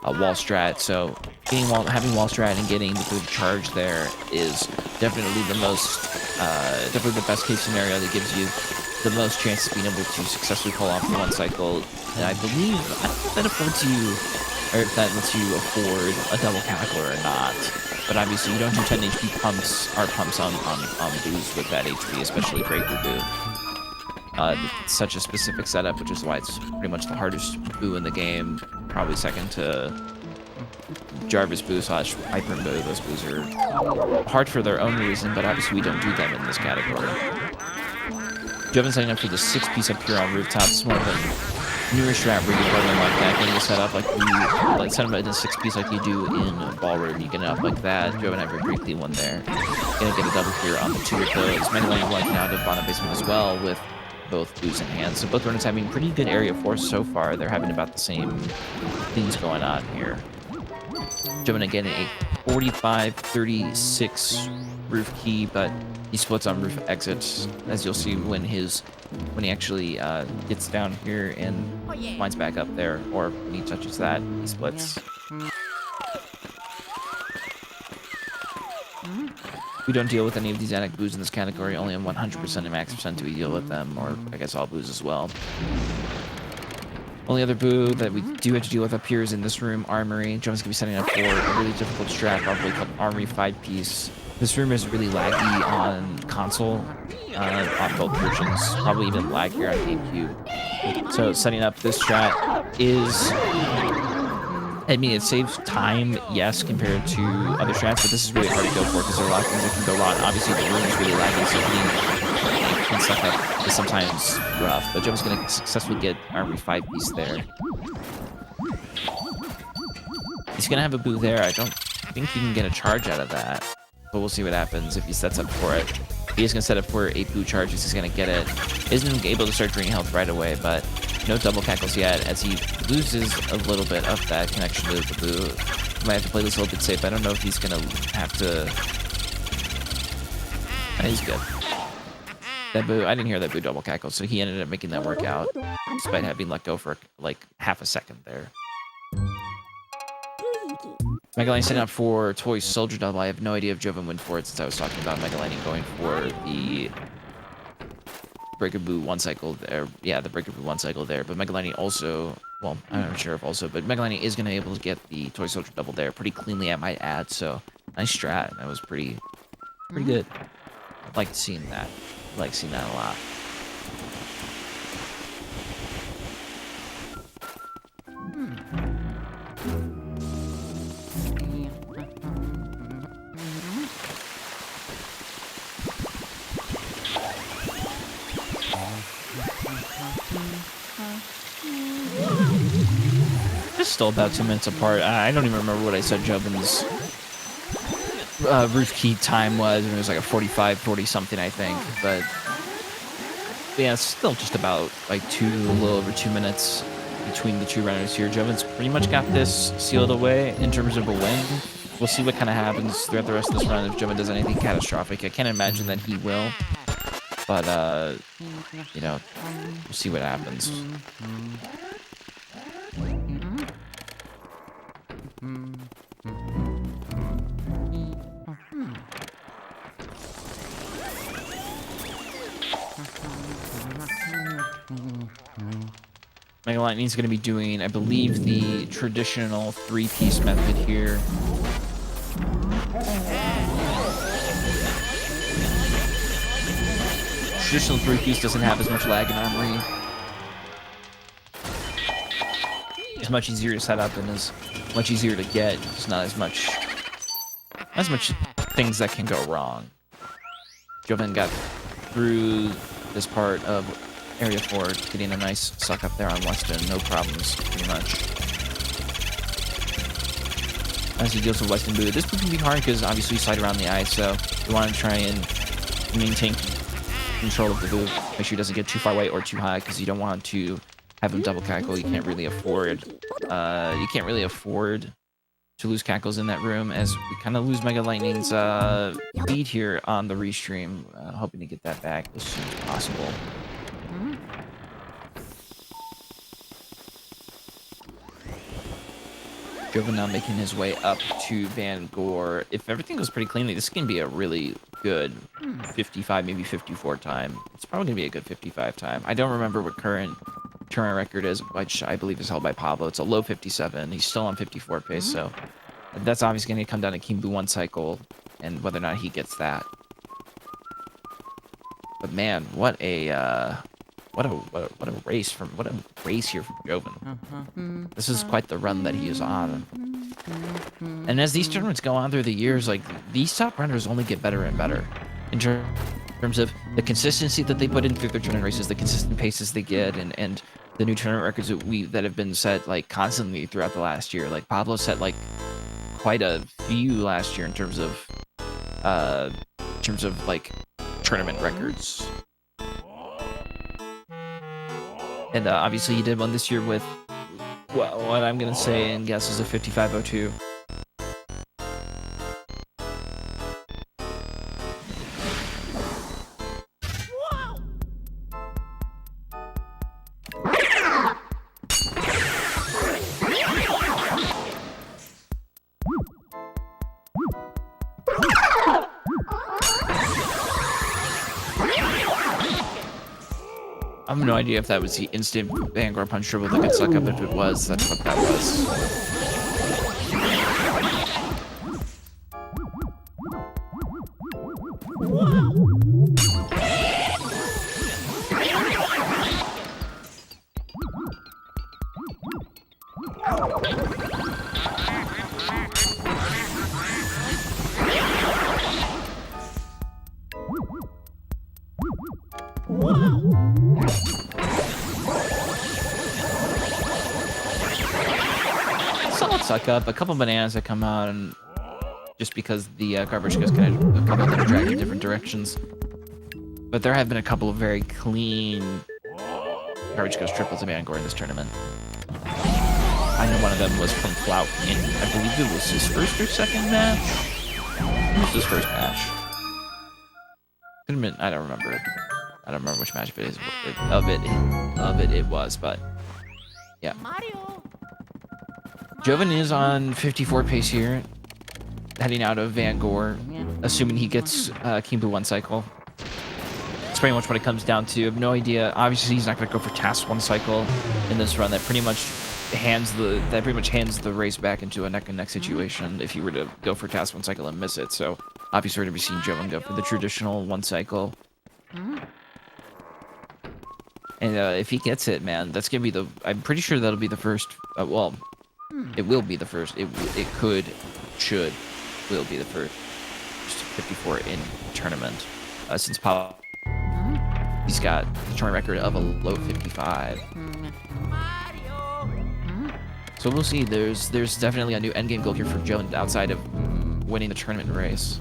a wall strat, so having wall strat and getting the boo to charge there is definitely the best case scenario that gives you the most chance of being able to successfully pull off the 1 cycle. And I don't know if that affords you, or if that lets you afford a double cackler or not. But obviously you don't do 10 HP pumps on boos with that HP, especially Breaker Boo. It's such a specific setup, which is why it's pretty much the hardest boo in the game, probably second to Jarvis Boo / Hyper Boo. Those boos are hard for their own reason, but obviously we don't do them in this category. Jovin's setting up for the 6-piece up here on rooftop. It's more of a newer strat where you're building like that, getting it set up like set up in a 6-piece like you do in Ballroom. You get it up like that. Jovin have a briefly one there. Gonna get a double here on the 2 of those. MegaLightning like now to bottom basement as well with both boos in hand. So both runners having pretty good area force so far. They're having about the same things going on here. Jovin again a 45-36 roof key, but he splits on roof exits, as you'll see when he actually gets down here and winds back up there, or when he touches that, he splits. We don't deal with any of these Anik boos in this category, only on 100% and max percent do we deal with them, or I guess all boos as well. Only other boo that we do have to deal with up here is in this room, Armory. Jovin's gonna be setting up for a really difficult strat, probably called Armory 5-piece. This room is really laggy on console, on both versions, probably even laggier on GameCube. So setting up this strat is, I mean, it saves time, yes, compared to other strats, but this is really hard to go for because there are a lot of things that can go wrong. Obviously, the room is really laggy, so clean stuff up is sometimes rough, but Jovin's going to successfully get Armory 5-piece there. He's going to have a boo there. I don't think he can get a charge out of that, but we'll see what happens if he sets up for it. He is going to set up for 8 boo charges. He's going to get it. Isn't able to start draining health right away, but no double cackles yet as he loses a little bit of that connection to the boo. He might have to play this a little bit safe. I don't know if he's going to have to... He's good. That boo, I didn't hear that boo double cackle, so he ended up making that work out, despite having let go for like half a second there. MegaLightning setting up for Toy Soldier double. I have no idea if Jovin went for it since I was talking about MegaLightning going for the Breaker Boo 1 cycle there. Yeah, the Breaker Boo 1 cycle there. But MegaLightning also, well, I'm not sure if also, but MegaLightning is going to be able to get the Toy Soldier double there pretty cleanly, I might add. So nice strat. That was pretty good. I like seeing that. I like seeing that a lot. Just still about 2 minutes apart. I don't even remember what I said Jovin's roof key time was. It was like a 40 something, I think. But yeah, it's still just about like a little over 2 minutes between the two runners here. Jovin's pretty much got this sealed away in terms of a win. We'll see what kind of happens throughout the rest of this run if Jovin does anything catastrophic. I can't imagine that he will. But, you know, we'll see what happens. MegaLightning's going to be doing, I believe, the traditional 3-piece method here. traditional three-piece doesn't have as much lag in armory. It's much easier to set up and is much easier to get. It's not as much things that can go wrong. Jovin got through this part of Area 4, getting a nice suck up there on Weston, no problems, pretty much. As he deals with Weston Boo, this can be hard because obviously you slide around the ice, so you want to try and maintain control of the Boo. Make sure he doesn't get too far away or too high because you don't want to have him double cackle. You can't really afford to lose cackles in that room, as we kind of lose MegaLightning's lead here on the restream. Hoping to get that back as soon as possible. Jovin now making his way up to Van Gore. If everything goes pretty cleanly, this can be a really good 55, maybe 54 time. It's probably going to be a good 55 time. I don't remember what current record is, which I believe is held by Pablo. It's a low 57. He's still on 54 pace, so that's obviously going to come down to Kimbu one cycle and whether or not he gets that. But man, what a race here from Jovin. This is quite the run that he is on. And as these tournaments go on through the years, like, these top runners only get better and better in terms of the consistency that they put in through their tournament races, the consistent paces they get, and the new tournament records that have been set like constantly throughout the last year. Like Pablo set like quite a few last year in terms of like tournament records. And obviously he did one this year with, well, what I'm going to say and guess is a 5502. I have no idea if that was the instant Vanguard punch triple that could suck up. If it was, that's what that was. Solid suck up, a couple bananas that come out, and just because the garbage goes kind of a couple that are dragged in different directions. But there have been a couple of very clean garbage goes triples of Vanguard in this tournament. I know one of them was from Flout, and I believe it was his first or second match. It was his first match. Could have been, I don't remember it. I don't remember which match it was, but yeah. Jovin is on 54 pace here, heading out of Van Gore, assuming he gets Kimbu one cycle. That's pretty much what it comes down to. I have no idea. Obviously, he's not going to go for Task one cycle in this run. That pretty much hands the race back into a neck and neck situation if you were to go for Task one cycle and miss it. So obviously, we're going to be seeing Jovin go for the traditional one cycle. And if he gets it, man, that's going to be the... I'm pretty sure that'll be the first... well, it will be the first. Will be the first 54 in tournament. Since Pablo, he's got the tournament record of a low 55. So we'll see. There's definitely a new endgame goal here for Jovin outside of winning the tournament race.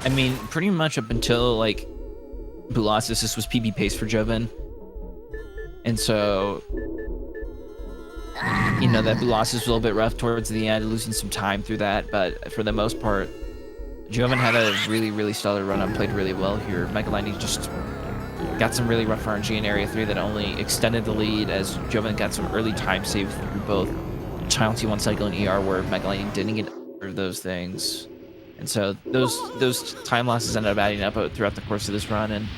I mean, pretty much up until, like, Bulasis, this was PB pace for Jovin. And so, you know, that Bulasis was a little bit rough towards the end, losing some time through that. But for the most part, Jovin had a really, really stellar run-up, played really well here. MegaLightning just got some really rough RNG in Area 3 that only extended the lead as Jovin got some early time save through both Child T1 cycle and ER, where MegaLightning didn't get either of those things. And so those time losses ended up adding up throughout the course of this run, and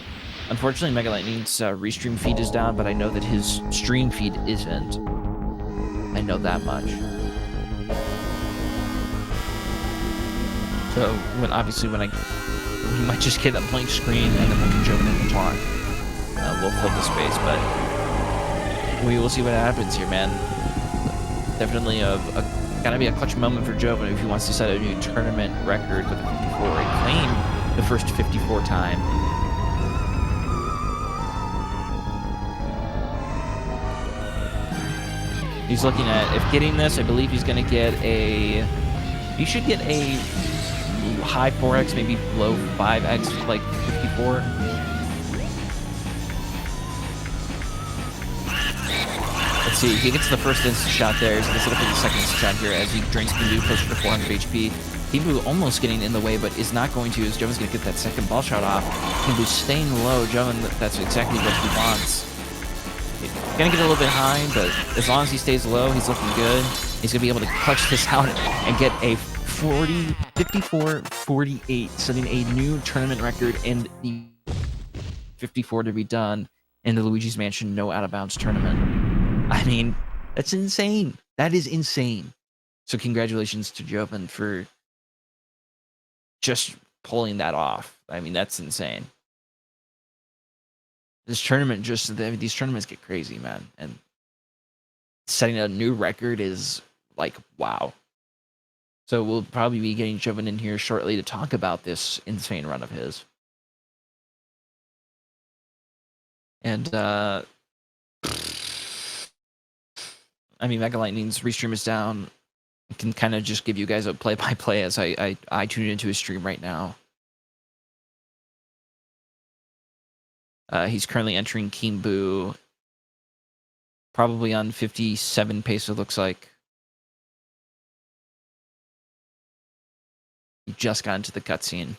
Unfortunately, MegaLightning's restream feed is down, but I know that his stream feed isn't. I know that much. So, we might just get a blank screen and then we'll can jump in and talk. We'll fill the space, but we will see what happens here, man. Definitely gotta be a clutch moment for Jovin if he wants to set a new tournament record with a 54 and claim the first 54 time. He's looking at, if getting this, I believe he's gonna get he should get a high 4x, maybe low 5x, like 54. Let's see, he gets the first instant shot there. He's gonna set up for the second instant shot here as he drinks Kinbu closer to 400 HP. Kinbu almost getting in the way, but is not going to, as Jovin's gonna get that second ball shot off. Kinbu staying low. Jovin, that's exactly what he wants. Gonna get a little bit high, but as long as he stays low, he's looking good. He's gonna be able to clutch this out and get a 54-48, setting a new tournament record and the 54 to be done in the Luigi's Mansion no out of bounds tournament. I mean, that's insane. That is insane. So congratulations to Jovin for just pulling that off. I mean, that's insane. This tournament these tournaments get crazy, man. And setting a new record is like, wow. So we'll probably be getting Jovin in here shortly to talk about this insane run of his. And, I mean, MegaLightning's restream is down. I can kind of just give you guys a play-by-play as I tune into his stream right now. He's currently entering Kinbu, probably on 57 pace, it looks like. He just got into the cutscene.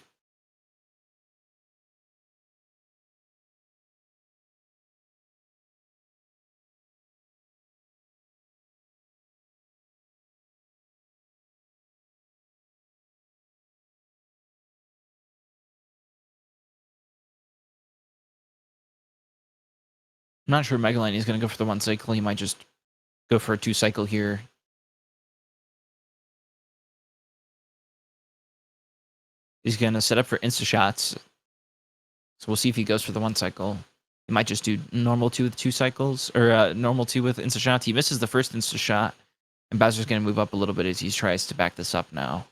I'm not sure MegaLightning is going to go for the one cycle. He might just go for a 2 cycle here. He's going to set up for insta shots. So we'll see if he goes for the 1 cycle. He might just do normal 2 with 2 cycles, or normal 2 with insta shots. He misses the first insta shot, and Bowser's going to move up a little bit as he tries to back this up now.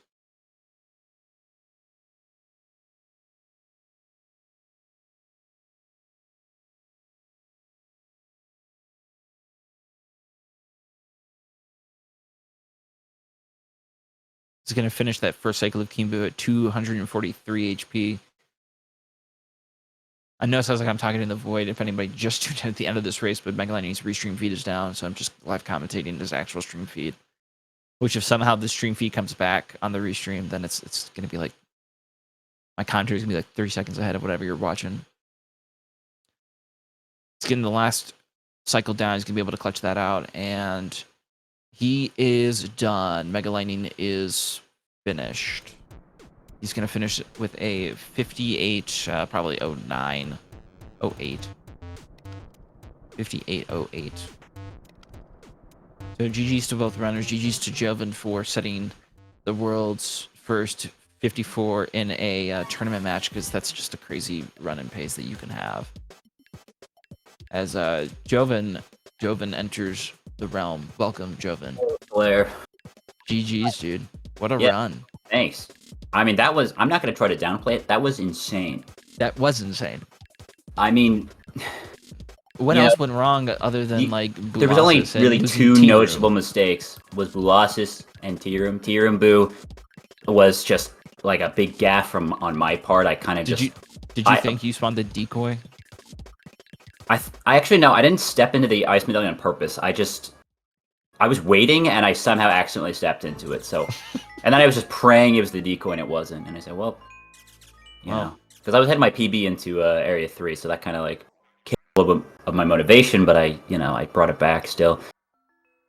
He's going to finish that first cycle of Kinbu at 243 HP. I know it sounds like I'm talking in the void if anybody just tuned in at the end of this race, but MegaLightning's restream feed is down, so I'm just live commentating his actual stream feed. Which, if somehow the stream feed comes back on the restream, then it's going to be like, my commentary is going to be like 30 seconds ahead of whatever you're watching. It's getting the last cycle down. He's going to be able to clutch that out, and he is done. MegaLightning is finished. He's going to finish with a 58, probably 09, 08. 5808. So GG's to both runners. GG's to Jovin for setting the world's first 54 in a tournament match, because that's just a crazy run and pace that you can have. As Jovin enters the realm. Welcome, Jovin. Blair. GG's, dude. What a run. Thanks. I mean, that was... I'm not going to try to downplay it. That was insane. That was insane. I mean... What else went wrong other than, like, Bulasis? There was only really 2 noticeable mistakes. Was Bulasis and T-Room. T-Room Boo was just, like, a big gaff on my part. I kind of just... Did you think you spawned the decoy? I actually, no, I didn't step into the ice medallion on purpose. I was waiting, and I somehow accidentally stepped into it, so... And then I was just praying it was the decoy, and it wasn't. And I said, well, you know. Because I was heading my PB into Area 3, so that kind of, like, killed a little bit of my motivation, but I brought it back still.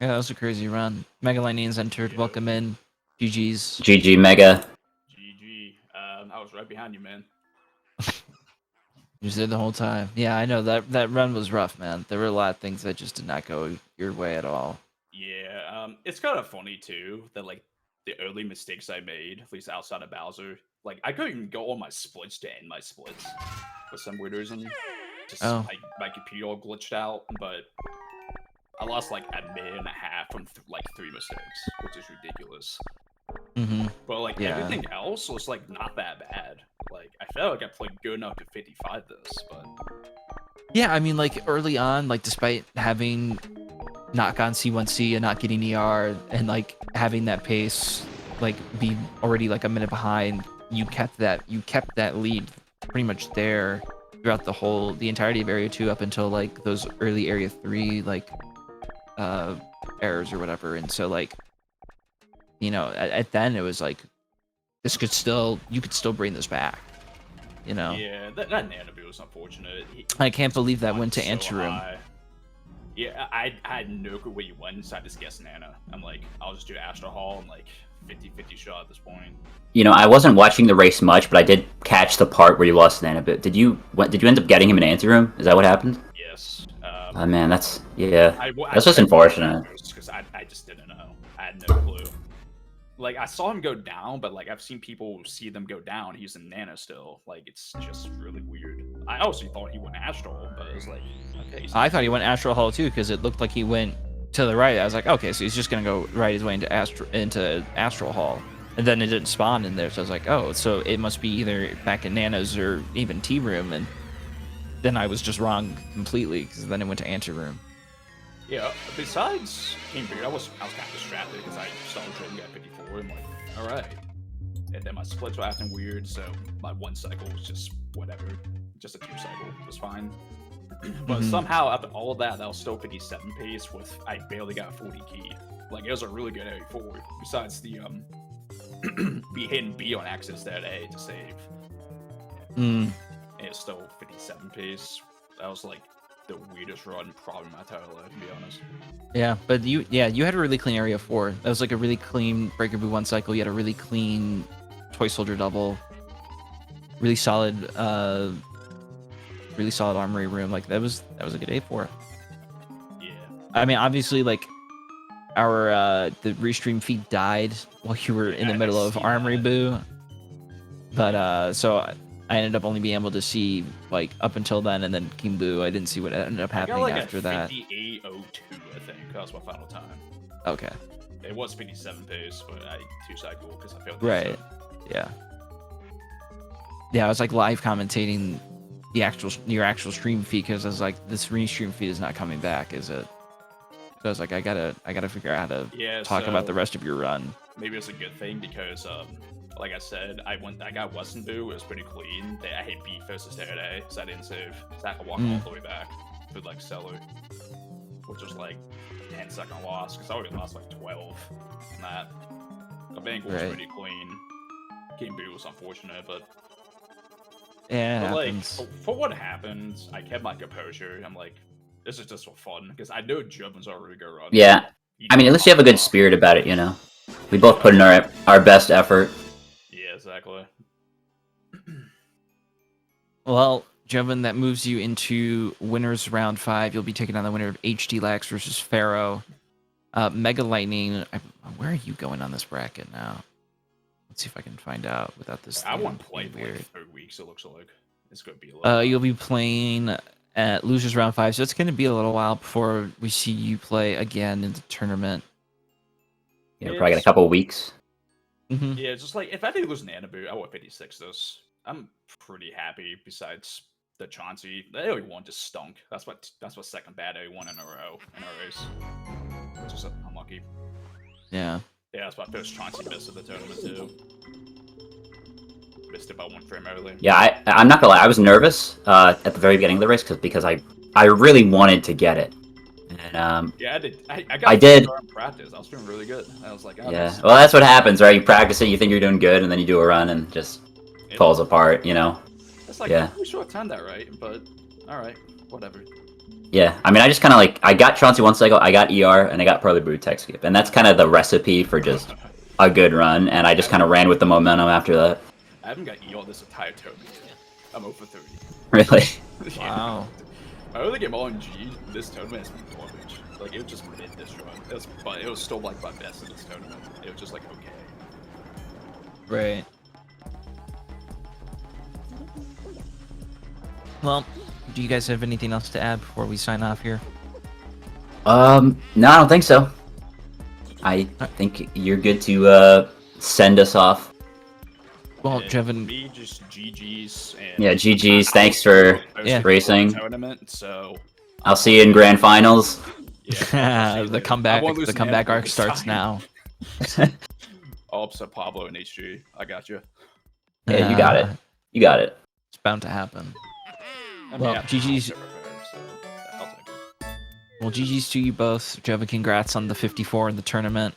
Yeah, that was a crazy run. MegaLightning's entered. Welcome in. GG's. GG, Mega. GG. I was right behind you, man. You was there the whole time. Yeah, I know that run was rough, man. There were a lot of things that just did not go your way at all. Yeah, it's kind of funny too that like the early mistakes I made, at least outside of Bowser, like I couldn't even go on my splits to end my splits for some weird reason. Just Oh. my computer all glitched out, but I lost like a minute and a half from like 3 mistakes, which is ridiculous. Mm-hmm. But like Yeah. everything else was like not that bad. Like I felt like I played good enough to 55 this, but Yeah, I mean, like early on, like despite having not gone C1C and not getting ER and like having that pace, like be already like a minute behind, you kept that lead pretty much there throughout the entirety of Area 2 up until like those early Area 3 like errors or whatever. And so like, you know, at then it was like you could still bring this back. You know. yeah, that Nanabu was unfortunate. I can't believe that went to so anteroom. high. Yeah, I had no clue where you went, so I just guessed Nana. I'm like, I'll just do Astro Hall and like 50-50 shot at this point. You know, I wasn't watching the race much, but I did catch the part where you lost Nana. But did you end up getting him in anteroom? Is that what happened? Yes. Oh man, that's yeah. I That's just unfortunate. because I just didn't know. I had no clue. Like I saw him go down, but like I've seen people see them go down. He's in Nana still. Like it's just really weird. I also thought he went Astral, but it was like, okay. I thought he went Astral Hall too because it looked like he went to the right. I was like, okay, so he's just gonna go right his way into Astral Hall, and then it didn't spawn in there. So I was like, oh, so it must be either back in Nana's or even T room, and then I was just wrong completely because then it went to anteroom. Yeah. Besides King Beard, I was kind of distracted because I saw Jovin got 54. I'm like, all right. And then my splits were acting weird, so my 1 cycle was just whatever, just a 2 cycle was fine. But somehow after all of that was still 57 pace with I barely got 40 key. Like it was a really good area forward. Besides the be hitting B on access that A to save. And it's still 57 pace. That was like the weirdest run probably in my entire life, to be honest. Yeah, but you had a really clean area 4. That was like a really clean Breaker Boo 1 cycle. You had a really clean Toy Soldier double. Really solid armory room. Like that was a good A4. Yeah. I mean, obviously, like our the restream feed died while you were in the middle of Armory Boo, but so I ended up only being able to see like up until then, and then King Boo. I didn't see what ended up happening after that. 58.02, I think. That was my final time. Okay. It was 57 pace, but I 2 cycle because I failed. Right. Yeah. Yeah, I was like live commentating your actual stream feed because I was like, this restream feed is not coming back, is it? So I was like, I gotta figure out how to talk about the rest of your run. Maybe it's a good thing because, like I said, I got Western Boo. It was pretty clean. I hit B first instead of A, so I didn't save. So I had to walk all the way back with like Cellar, which was like 10-second loss because I already lost like 12 in that. The bank was pretty clean. King Boo was unfortunate, but yeah. But like for what happened, I kept my composure. I'm like, this is just for fun because I know Jovin's already gonna run. Yeah, I mean, at least you have a good spirit about it, you know. We both put in our best effort. Yeah, exactly. Well, Jovin, that moves you into winners round 5. You'll be taking on the winner of HD Lax versus Pharaoh. MegaLightning. Where are you going on this bracket now? Let's see if I can find out without this. I won't play for like 3 weeks. It looks like it's gonna be. You'll be playing at losers round 5, so it's going to be a little while before we see you play again in the tournament. Yeah, probably got a couple of weeks. Yeah, just like if I did lose Nanabu, I would 56 this. I'm pretty happy. Besides the Chauncey, the AOE1 just stunk. That's what second bad AOE1 in a row in our race, which is unlucky. Yeah. Yeah, that's why first Chauncey missed at the tournament too. Missed it by 1 frame early. Yeah, I'm not gonna lie. I was nervous at the very beginning of the race because I really wanted to get it. And yeah, I did. I did. In practice. I was doing really good. I was like, oh, yeah. Well, that's what happens, right? You practice it, you think you're doing good, and then you do a run and just falls apart, you know? It's like, yeah. I'm sure I timed that right, but all right, whatever. Yeah, I mean, I just kind of like, I got Chauncey 1 cycle, I got ER, and I got Pearly Brew tech skip. And that's kind of the recipe for just a good run, and I just kind of ran with the momentum after that. I haven't got ER this entire tournament yet. I'm over 30. Really? Wow. My other game on G, this tournament has been garbage. Like, it was just mid this run. But it was still, like, my best in this tournament. It was just, like, okay. Right. Well, do you guys have anything else to add before we sign off here? No, I don't think so. I think you're good to send us off. Well, And Jovin, me, just GG's. And Yeah, GG's. Thanks for racing. Tournament, so I'll see you in grand finals. yeah, the comeback arc starts now. I'll upset Pablo and HG. I got you. Yeah, you got it. You got it. It's bound to happen. I Well, have GG's. to prepare, so I'll take it. Well, GG's to you both. Jovin, congrats on the 54 in the tournament,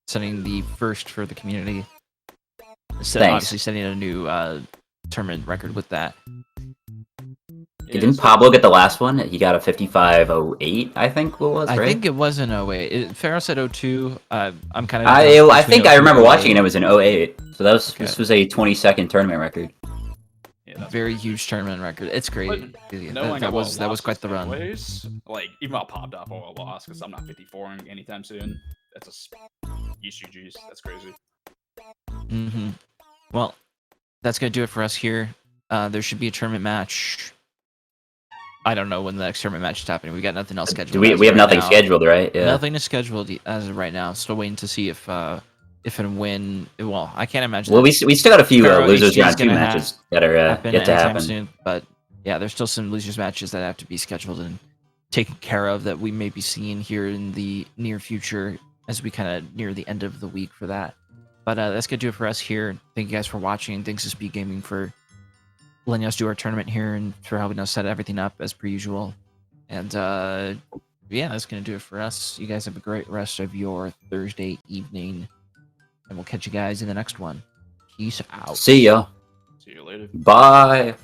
setting the first for the community. Thanks. Obviously, setting a new tournament record with that. Didn't Pablo get the last one? He got a 55.08, I think. What was I right? think it was an 08. Pharaoh said 02. I'm kind of. I think I remember watching it. It was an 08. So that was Okay. this was a 20-second tournament record. Yeah, that's Very huge tournament record. It's great. knowing That I was won't quite the run. anyways, like, even if I popped up or I lost, because I'm not 54ing anytime soon. That's GG's. That's crazy. Mm-hmm. Well, that's gonna do it for us here. There should be a tournament match. I don't know when the next tournament match is happening. We got nothing else scheduled. We as have of right nothing now. scheduled, right? Yeah. Nothing is scheduled as of right now. Still waiting to see if and when. Well, I can't imagine. Well, we still got a few Pharaoh losers HG is round 2 gonna matches that are yet to anytime happen. soon, but yeah, there's still some losers matches that have to be scheduled and taken care of that we may be seeing here in the near future as we kind of near the end of the week for that. But that's gonna do it for us here. Thank you guys for watching. Thanks to SpeedGaming for letting us do our tournament here and for helping us set everything up as per usual. And yeah, that's gonna do it for us. You guys have a great rest of your Thursday evening, and we'll catch you guys in the next one. Peace out. See ya. See you later. Bye.